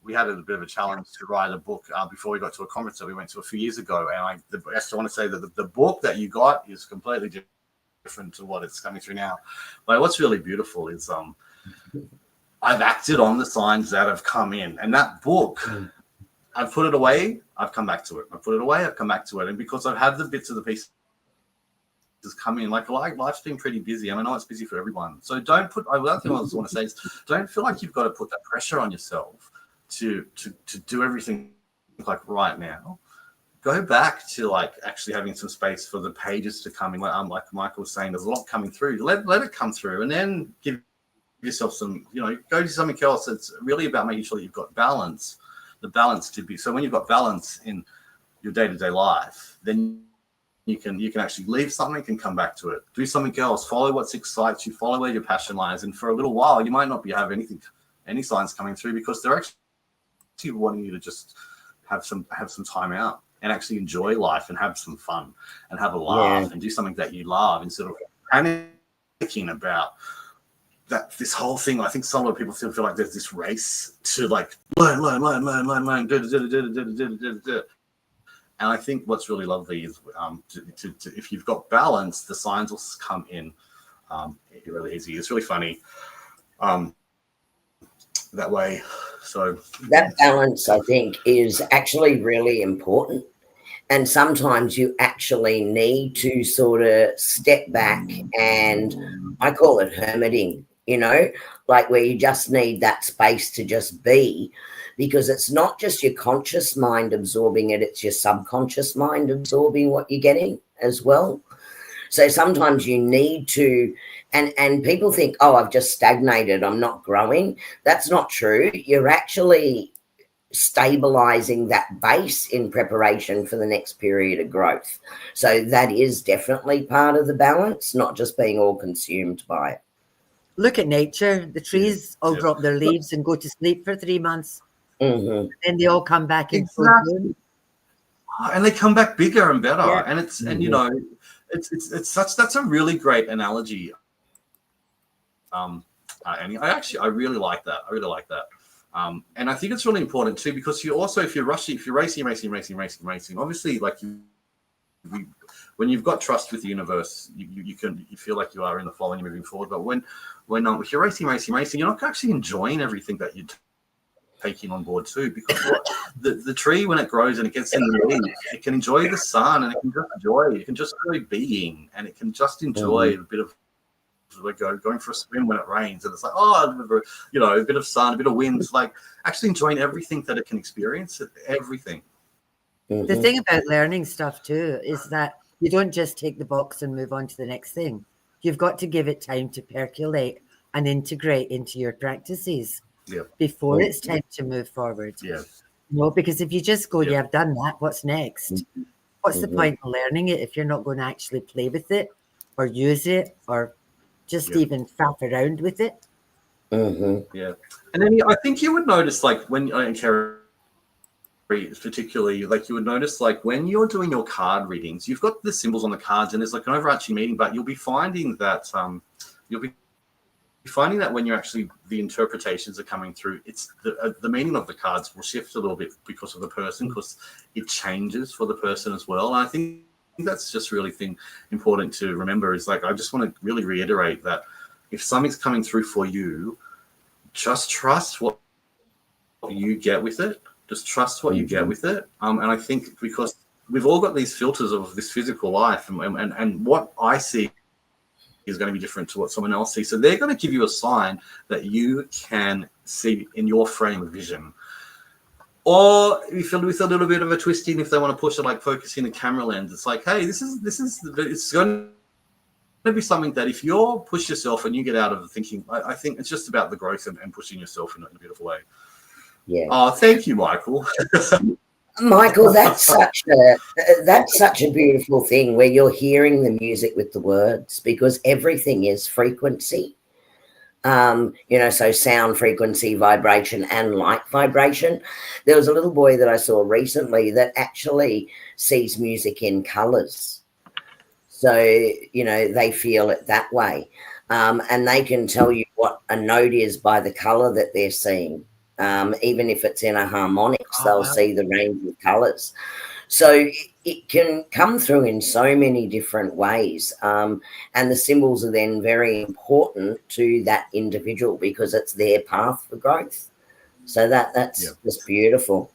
we had a bit of a challenge to write a book before we got to a conference that we went to a few years ago, and Esther, I want to say that the book that you got is completely different to what it's coming through now. But what's really beautiful is I've acted on the signs that have come in, and that book, I've put it away, I've come back to it. I put it away, I've come back to it, and because I've had the bits of the pieces come in, like life's been pretty busy, and I know it's busy for everyone. So don't put. Another thing I just want to say is, don't feel like you've got to put that pressure on yourself to do everything like right now. Go back to like actually having some space for the pages to come in. Like Michael was saying, there's a lot coming through. Let it come through, and then give yourself some. Go do something else. It's really about making sure that you've got balance. The balance to be. So when you've got balance in your day-to-day life, then you can actually leave something and come back to it. Do something else. Follow what excites you. Follow where your passion lies. And for a little while, you might not have any signs coming through because they're actually wanting you to just have some time out and actually enjoy life and have some fun and have a laugh and do something that you love instead of panicking about that. This whole thing, I think some of people feel like there's this race to like learn. And I think what's really lovely is if you've got balance, the signs will come in really easy. It's really funny that way. So that balance, I think, is actually really important. And sometimes you actually need to sort of step back, and I call it hermiting, like where you just need that space to just be, because it's not just your conscious mind absorbing it, it's your subconscious mind absorbing what you're getting as well. So sometimes you need to, and people think, oh, I've just stagnated, I'm not growing. That's not true. You're actually stabilizing that base in preparation for the next period of growth. So that is definitely part of the balance, not just being all consumed by it. Look at nature. The trees all drop their leaves and go to sleep for 3 months. Mm-hmm. And they all come back in full bloom. And they come back bigger and better. Yeah. And it's that's a really great analogy. And I really like that. And I think it's really important too, because you also, if you're racing, obviously, like when you've got trust with the universe, you feel like you are in the flow and you're moving forward. But when if you're racing, you're not actually enjoying everything that you're taking on board too, because the tree, when it grows and it gets in the leaves, it can enjoy the sun, and it can just enjoy being, and it can just enjoy a bit of going for a swim when it rains, and it's like, a bit of sun, a bit of wind. It's like actually enjoying everything that it can experience, everything. The thing about learning stuff too is that you don't just take the box and move on to the next thing. You've got to give it time to percolate and integrate into your practices before it's time to move forward. Because if you just go, I've done that, what's next? What's the point of learning it if you're not going to actually play with it or use it or just even faff around with it? And then I think you would notice, like when Kerrie, particularly, like you would notice, like when you're doing your card readings, you've got the symbols on the cards, and there's like an overarching meaning, but you'll be finding that when you're actually, the interpretations are coming through, it's the meaning of the cards will shift a little bit because of the person, because it changes for the person as well. And I think that's just really important to remember, is like, I just want to really reiterate that if something's coming through for you, just trust what you get with it. Just trust what you get with it. And I think because we've all got these filters of this physical life, and what I see is going to be different to what someone else sees. So they're going to give you a sign that you can see in your frame of vision. Or if with a little bit of a twisting, if they want to push it, like focusing the camera lens, it's like, hey, it's going to be something that if you push yourself and you get out of thinking, I think it's just about the growth and pushing yourself in a beautiful way. Yeah. Oh, thank you, Michael. Michael, that's such a beautiful thing where you're hearing the music with the words, because everything is frequency. So sound, frequency, vibration, and light vibration. There was a little boy that I saw recently that actually sees music in colors. So, they feel it that way. And they can tell you what a note is by the color that they're seeing. Even if it's in a harmonics, they'll see the range of colors. So it can come through in so many different ways. And the symbols are then very important to that individual because it's their path for growth. So that's just beautiful.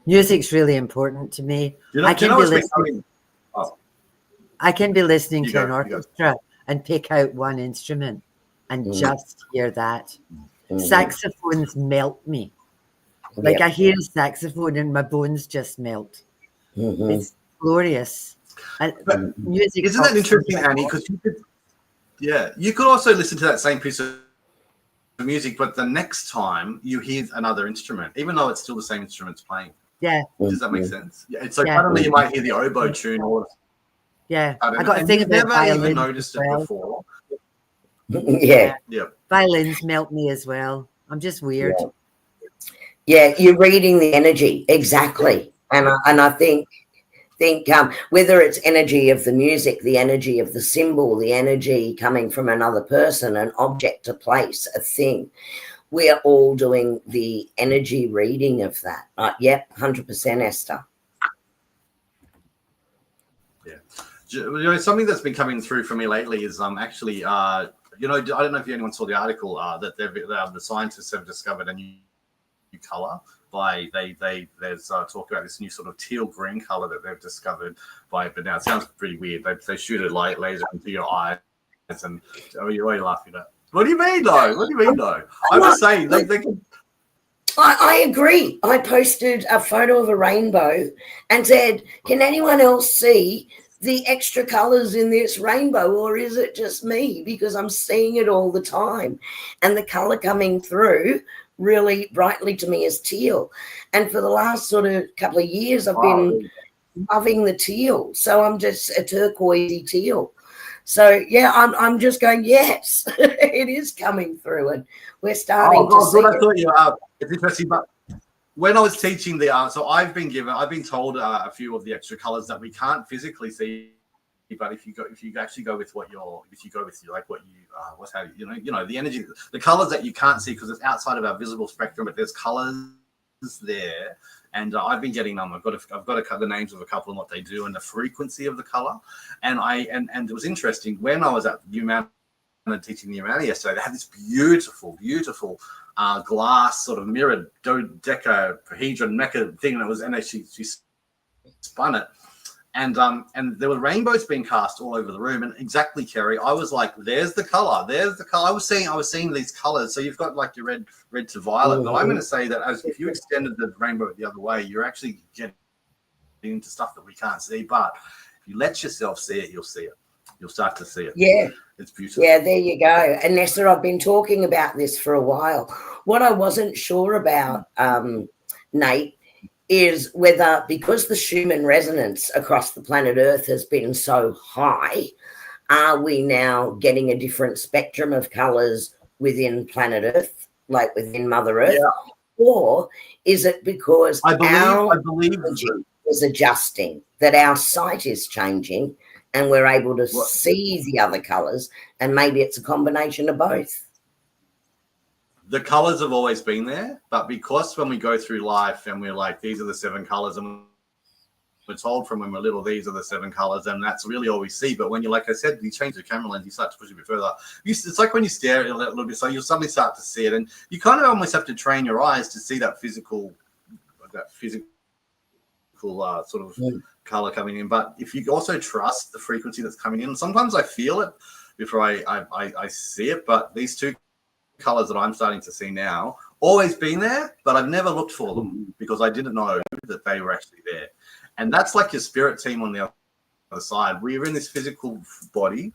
Music's really important to me. I can be listening to an orchestra and pick out one instrument and just hear that. Saxophones melt me. Like I hear a saxophone and my bones just melt. It's glorious. Music. Isn't that interesting, Annie? Because you could also listen to that same piece of music, but the next time you hear another instrument, even though it's still the same instruments playing. Yeah. Does that make sense? Yeah. It's so suddenly you might hear the oboe tune or. Yeah. I got to think about never even noticed it before. Yeah. Violins melt me as well. I'm just weird. Yeah, you're reading the energy exactly, and I think whether it's energy of the music, the energy of the symbol, the energy coming from another person, an object, a place, a thing, we are all doing the energy reading of that. 100%, Esther. Yeah, something that's been coming through for me lately is actually. I don't know if anyone saw the article that the scientists have discovered a new color there's talk about this new sort of teal green color that they've discovered but now it sounds pretty weird. They shoot a light laser into your eyes and you're laughing at. What do you mean though? I'm just saying they can. I agree. I posted a photo of a rainbow and said, can anyone else see the extra colors in this rainbow, or is it just me? Because I'm seeing it all the time. And the color coming through really brightly to me is teal. And for the last sort of couple of years, I've been loving the teal. So I'm just a turquoisey teal. So, I'm just going, yes, it is coming through. And we're starting to see it. It's interesting, but when I was teaching the art, so I've been told a few of the extra colors that we can't physically see, but if you actually go with the energy, the colors that you can't see because it's outside of our visible spectrum, but there's colors there. And I've been getting them. I've got the names of a couple and what they do and the frequency of the color. And it was interesting when I was at UMass teaching the Humani yesterday. They had this beautiful glass sort of mirrored dodecahedron mecha thing that was, and she spun it, and there were rainbows being cast all over the room. And exactly, Kerrie, I was like, there's the color. I was seeing these colors. So you've got like your red to violet, but I'm going to say that if you extended the rainbow the other way, you're actually getting into stuff that we can't see. But if you let yourself see it, you'll see it. You'll start to see it. Yeah. It's beautiful. Yeah, there you go. And Nessa, I've been talking about this for a while. What I wasn't sure about, Nate, is whether, because the Schumann resonance across the planet Earth has been so high, are we now getting a different spectrum of colours within planet Earth, like within Mother Earth? Yeah. Or is it because I believe energy is adjusting, that our sight is changing, and we're able to see the other colours, and maybe it's a combination of both? The colours have always been there, but because when we go through life and we're like, these are the 7 colours, and we're told from when we're little, these are the 7 colors, and that's really all we see. But when you, like I said, you change the camera lens, you start to push it a bit further. It's like when you stare at it a little bit, so you'll suddenly start to see it, and you kind of almost have to train your eyes to see that physical sort of color coming in. But if you also trust the frequency that's coming in, sometimes I feel it before I see it. But these 2 colors that I'm starting to see now, always been there, but I've never looked for them because I didn't know that they were actually there. And that's like your spirit team on the other side. We're in this physical body.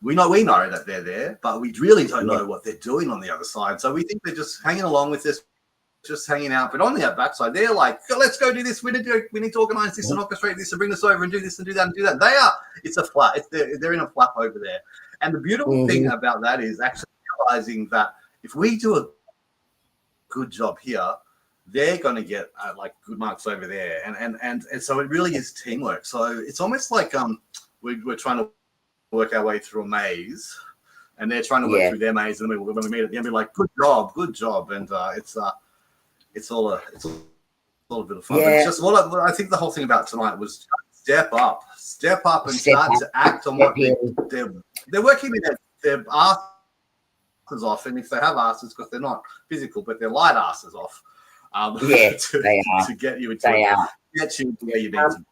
We know that they're there, but we really don't know what they're doing on the other side. So we think they're just hanging along with this, just hanging out. But on the backside, they're like, let's go do this. We need to organize this and orchestrate this and bring this over and do this and do that and do that. It's a flap. They're in a flap over there. And the beautiful thing about that is actually realizing that if we do a good job here, they're going to get like good marks over there. And so it really is teamwork. So it's almost like we're trying to work our way through a maze, and they're trying to work through their maze, and when we meet at the end, we're like, good job, and it's all a bit of fun. But it's just what I think the whole thing about tonight was step up and start to act on what they're working with their asses off, and if they have asses, because they're not physical, but they're light asses off. They are. To get you into get you where you need to.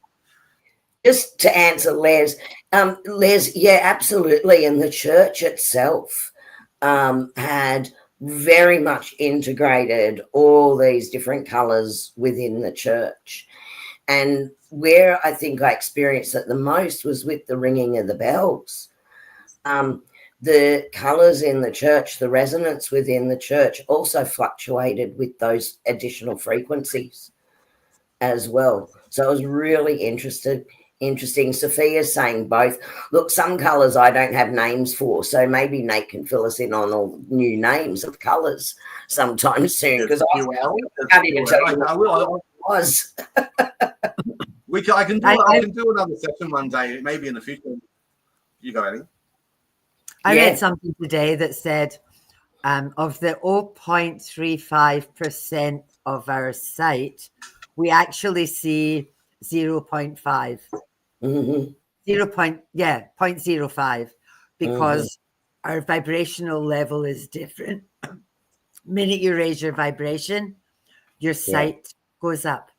Just to answer Les, absolutely. And the church itself had very much integrated all these different colours within the church. And where I think I experienced it the most was with the ringing of the bells. The colours in the church, the resonance within the church also fluctuated with those additional frequencies as well. So it was really interesting. Sophia's saying both. Look, some colours I don't have names for, so maybe Nate can fill us in on all new names of colours sometime soon, because I can't even tell you what it was. I can do another session one day, maybe in the future. You go, Annie. I read something today that said of the 0.35% of our sight, we actually see 0.5. 0.05, because our vibrational level is different. Minute you raise your vibration, your sight goes up.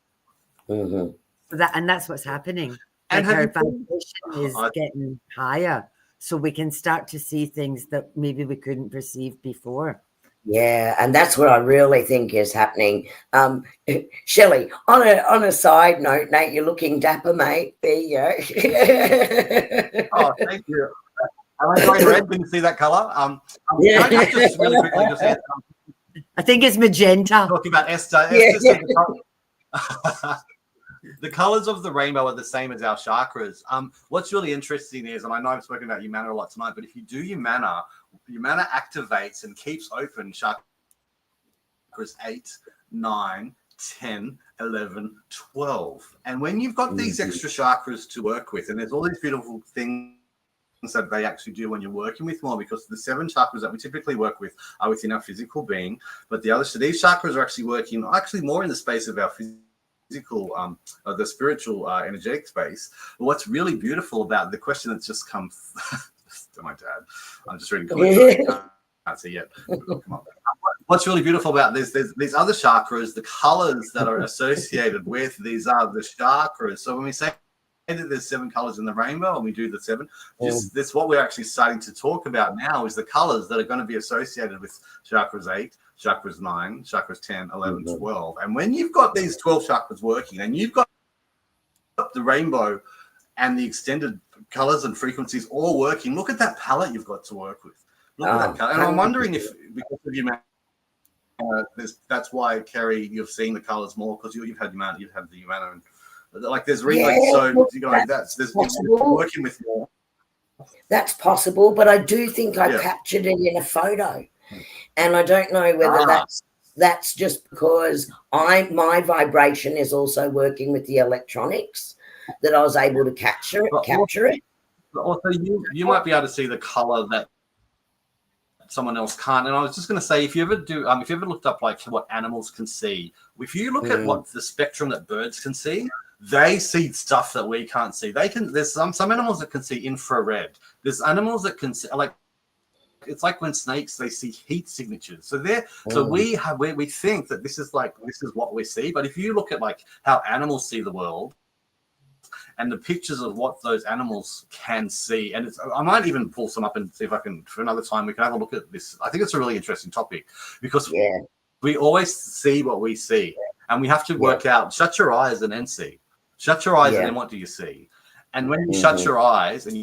So that's what's happening. And our vibration is getting higher, so we can start to see things that maybe we couldn't perceive before. Yeah, and that's what I really think is happening. Shelley, on a side note, Nate, you're looking dapper, mate. There you go. Oh, thank you. Am I going red? Can you see that colour? Can I just really quickly just add, I think it's magenta. Talking about Esther. The colours of the rainbow are the same as our chakras. What's really interesting is, and I know I've spoken about Humana a lot tonight, but if you do Humana activates and keeps open chakras 8, 9, 10, 11, 12. And when you've got these extra chakras to work with, and there's all these beautiful things that they actually do when you're working with more, because the 7 chakras that we typically work with are within our physical being, but these chakras are actually working more in the space of our physical, the spiritual, energetic space. But what's really beautiful about the question that's just come to my dad, I'm just reading comments. Can't see yet. What's really beautiful about this, there's these other chakras, the colors that are associated with these are the chakras. So when we say that there's 7 colors in the rainbow and we do the 7, this what we're actually starting to talk about now is the colors that are going to be associated with chakras 8, chakras 9, chakras 10, 11, 12. And when you've got these 12 chakras working and you've got the rainbow and the extended colors and frequencies all working, look at that palette you've got to work with. Look at that color. And I'm wondering if, because of you, that's why, Kerrie, you've seen the colors more, because you've had the Humana, and like there's there's working with more. That's possible, but I do think I captured it in a photo, and I don't know whether that's just because my vibration is also working with the electronics that I was able to capture it. Also, you might be able to see the color that someone else can't. And I was just going to say, if you ever looked up like what animals can see, if you look at what the spectrum that birds can see, they see stuff that we can't see. There's some animals that can see infrared. There's animals that can see, like, it's like when snakes, they see heat signatures. So we think that this is what we see. But if you look at like how animals see the world and the pictures of what those animals can see, and I might even pull some up and see if I can, for another time, we can have a look at this. I think it's a really interesting topic because we always see what we see, and we have to work out, shut your eyes and then see. Shut your eyes and then what do you see? And when you shut your eyes and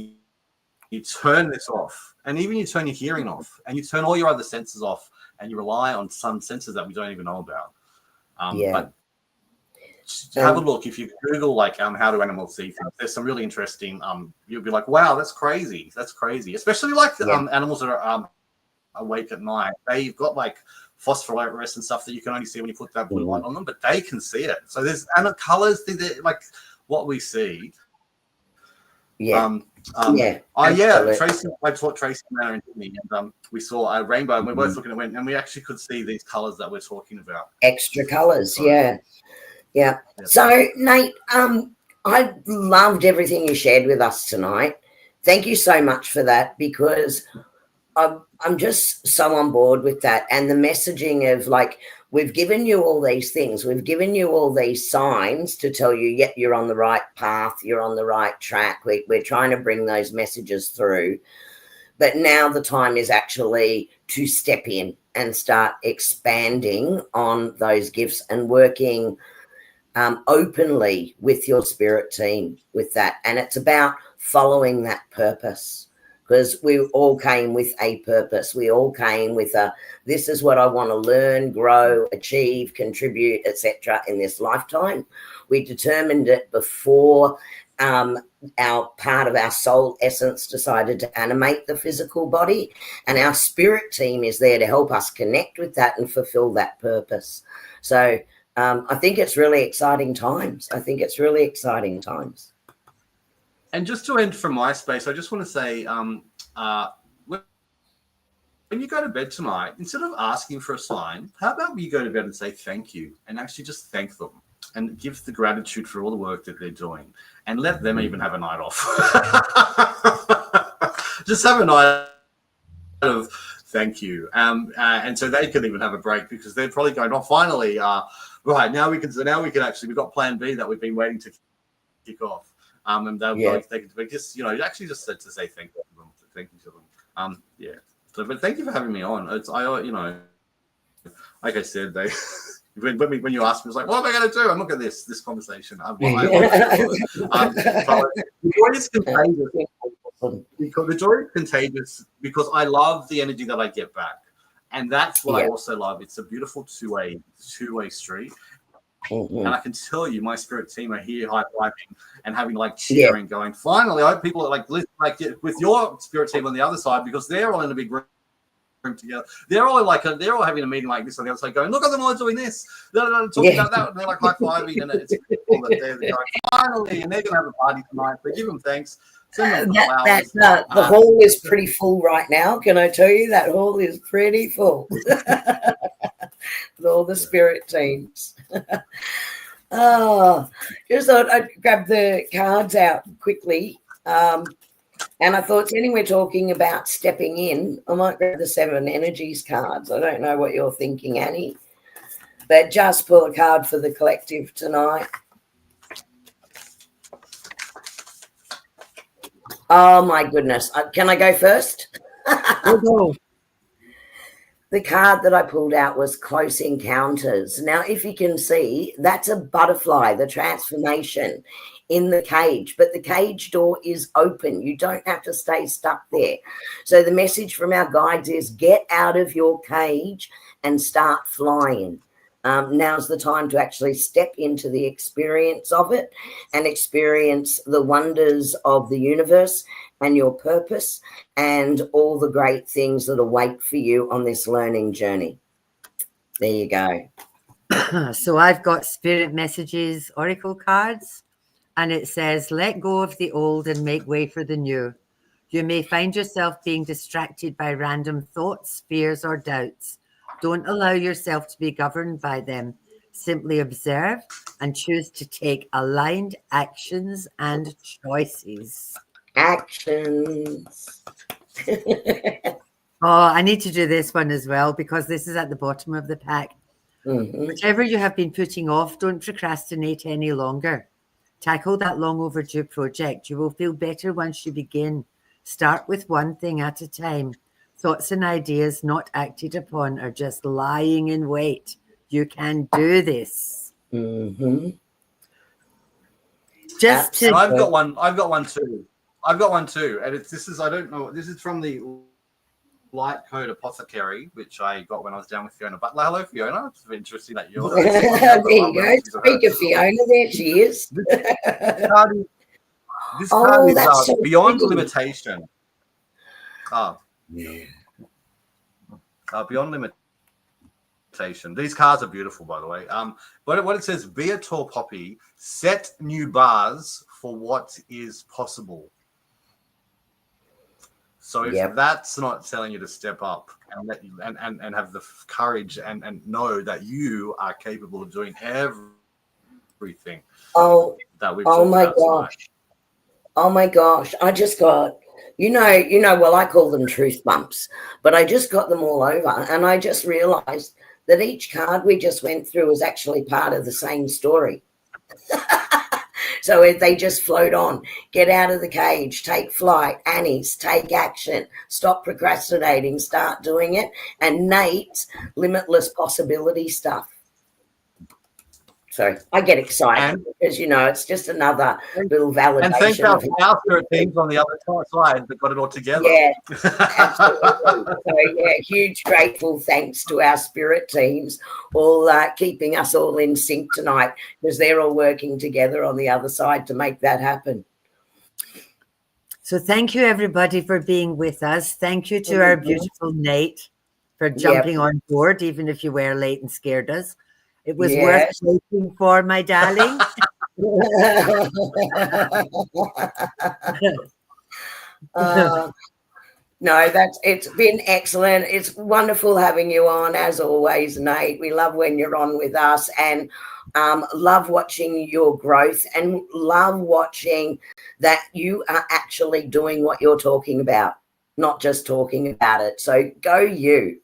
you turn this off, and even you turn your hearing off, and you turn all your other senses off, and you rely on some senses that we don't even know about. But have a look. If you Google like how do animals see things, there's some really interesting. You'll be like, wow, that's crazy. That's crazy. Especially like animals that are awake at night. They've got like phosphorescent stuff that you can only see when you put that blue light on them, but they can see it. So there's colors, like what we see. Tracy, I taught Tracy Manor in Sydney, and we saw a rainbow, and we're both looking at it, and we actually could see these colors that we're talking about. Extra colors, yeah. So, Nate, I loved everything you shared with us tonight. Thank you so much for that, because I'm just so on board with that. And the messaging of like, we've given you all these things. We've given you all these signs to tell you, yep, you're on the right path. You're on the right track. We're trying to bring those messages through. But now the time is actually to step in and start expanding on those gifts and working openly with your spirit team with that. And it's about following that purpose, because we all came with a purpose. We all came with this is what I want to learn, grow, achieve, contribute, etc. in this lifetime. We determined it before our part of our soul essence decided to animate the physical body, and our spirit team is there to help us connect with that and fulfill that purpose. So I think it's really exciting times. And just to end from my space, I just want to say, when you go to bed tonight, instead of asking for a sign, how about you go to bed and say thank you, and actually just thank them and give the gratitude for all the work that they're doing, and let them even have a night off. Just have a night of thank you, and so they can even have a break, because they're probably going, oh, finally, right now we can actually, we've got plan B that we've been waiting to kick off. And they'll they just, actually just said to say thank you to them. So, but thank you for having me on. Like I said, when you asked me, I was like, what am I going to do? I'm not going to this conversation. The joy is contagious. Because the joy is contagious, because I love the energy that I get back, and that's what I also love. It's a beautiful two-way street. And I can tell you, my spirit team are here high-fiving and having like cheering, going, finally, I hope people are like with your spirit team on the other side, because they're all in a big room together. They're all having a meeting like this on the other side, going, look at them all doing this. They're talking about that. And they're like high-fiving, and it's cool that they're going, finally, and they're going to have a party tonight. So give them thanks. The hall is pretty full right now. Can I tell you, that hall is pretty full with all the spirit teams. Just thought I'd grab the cards out quickly. And I thought, seeing we're talking about stepping in, I might grab the 7 energies cards. I don't know what you're thinking, Annie, but just pull a card for the collective tonight. Oh, my goodness. Can I go first? Go. The card that I pulled out was Close Encounters. Now, if you can see, that's a butterfly, the transformation in the cage, but the cage door is open. You don't have to stay stuck there. So the message from our guides is get out of your cage and start flying. Now's the time to actually step into the experience of it and experience the wonders of the universe and your purpose and all the great things that await for you on this learning journey. There you go. So I've got Spirit Messages Oracle cards, and it says, let go of the old and make way for the new. You may find yourself being distracted by random thoughts, fears, or doubts. Don't allow yourself to be governed by them. simply observe and choose to take aligned actions and choices. Actions. Oh, I need to do this one as well because this is at the bottom of the pack. Whichever you have been putting off, don't procrastinate any longer. Tackle that long overdue project. You will feel better once you begin. Start with one thing at a time. Thoughts and ideas not acted upon are just lying in wait. You can do this. Just to And I've got one too. And this is I don't know. This is from the Light Code Apothecary, which I got when I was down with Fiona Butler. Hello, Fiona. It's interesting that you're there you go. Speak of Fiona. There she is. This card is that's so beyond pretty. limitation. Beyond limitation. These cards are beautiful, by the way. But what it says, be a tall poppy, set new bars for what is possible. So if that's not telling you to step up and let you and have the courage and know that you are capable of doing everything. That we've talked about tonight. Oh my gosh. I just got, well, I call them truth bumps, but I just got them all over. And I just realized that each card we just went through was actually part of the same story. So they just float on. Get out of the cage, take flight, Annie's, take action, stop procrastinating, start doing it. And Nate's limitless possibility stuff. So I get excited because, it's just another little validation. And thank our spirit teams on the other side that got it all together. Yeah, absolutely. So, huge grateful thanks to our spirit teams, all keeping us all in sync tonight because they're all working together on the other side to make that happen. So thank you, everybody, for being with us. Thank you to our beautiful Nate for jumping on board, even if you were late and scared us. It was worth waiting for, my darling. It's been excellent. It's wonderful having you on, as always, Nate. We love when you're on with us and love watching your growth and love watching that you are actually doing what you're talking about, not just talking about it. So go you.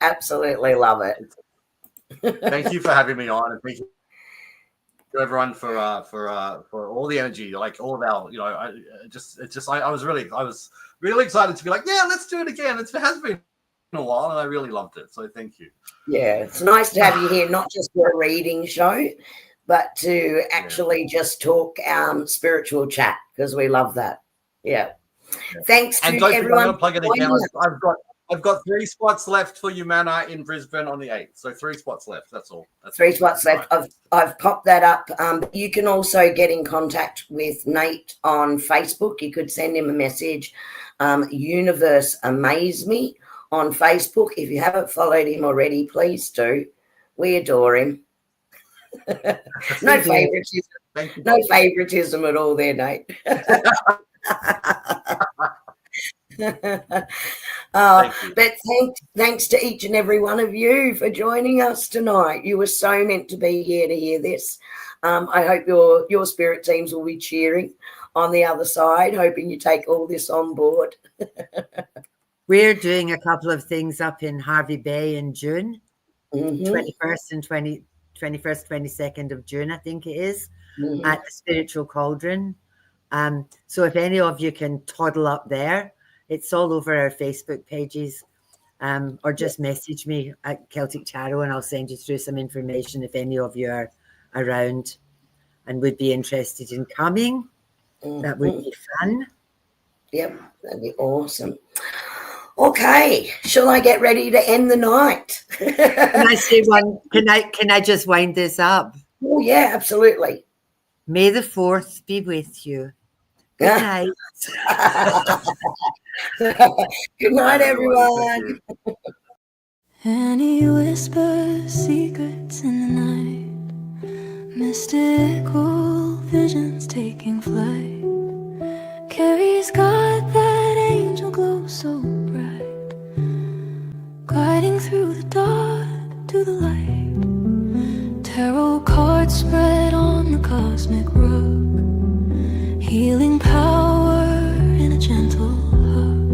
Absolutely love it. Thank you for having me on, and thank you to everyone for all the energy, like all of our, I was really excited to be like, yeah, let's do it again. It has been a while, and I really loved it. So thank you. Yeah, it's nice to have you here, not just for a reading show, but to actually just talk spiritual chat because we love that. Yeah. Thanks to everyone. I'm plug it again. I've got 3 spots left for Humana in Brisbane on the 8th. So 3 spots left. That's all. That's 3 spots left. I've popped that up. You can also get in contact with Nate on Facebook. You could send him a message. Universe Amaze Me on Facebook. If you haven't followed him already, please do. We adore him. No favoritism. No favoritism at all there, Nate. But thanks to each and every one of you for joining us tonight. You were so meant to be here to hear this. I hope your spirit teams will be cheering on the other side, hoping you take all this on board. We're doing a couple of things up in Harvey Bay in June, 21st and 21st, 22nd of June, I think it is, at the Spiritual Cauldron. So if any of you can toddle up there, it's all over our Facebook pages, or just message me at Celtic Tarot and I'll send you through some information if any of you are around and would be interested in coming. That would be fun. Yep, that'd be awesome. Okay, shall I get ready to end the night? Can I say one? Can I just wind this up? Oh yeah, absolutely. May the 4th be with you. Good night. Good night, everyone. Annie whispers secrets in the night, mystical visions taking flight. Kerrie's got that angel glow so bright, gliding through the dark to the light. spread on the cosmic rug, healing power in a gentle hug.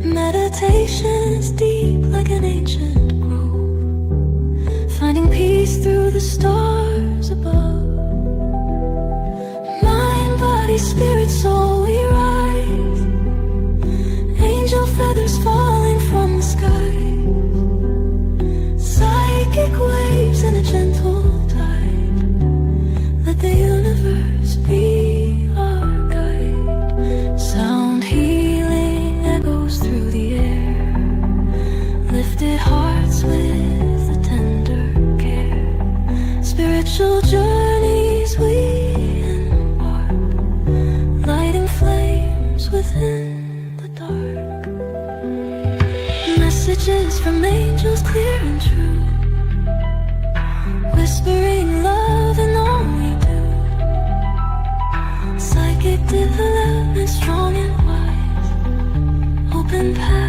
Meditations deep like an ancient grove, finding peace through the stars above. Mind, body, spirit, soul, we rise, angel feathers falling from the sky, psychic waves in a gentle tide. Let the universe be our guide. Sound healing echoes through the air, lifted hearts with a tender care. Spiritual journeys we embark, lighting flames within the dark. Messages from angels clear and true, whispering love in all we do. Psychic development strong and wise, open path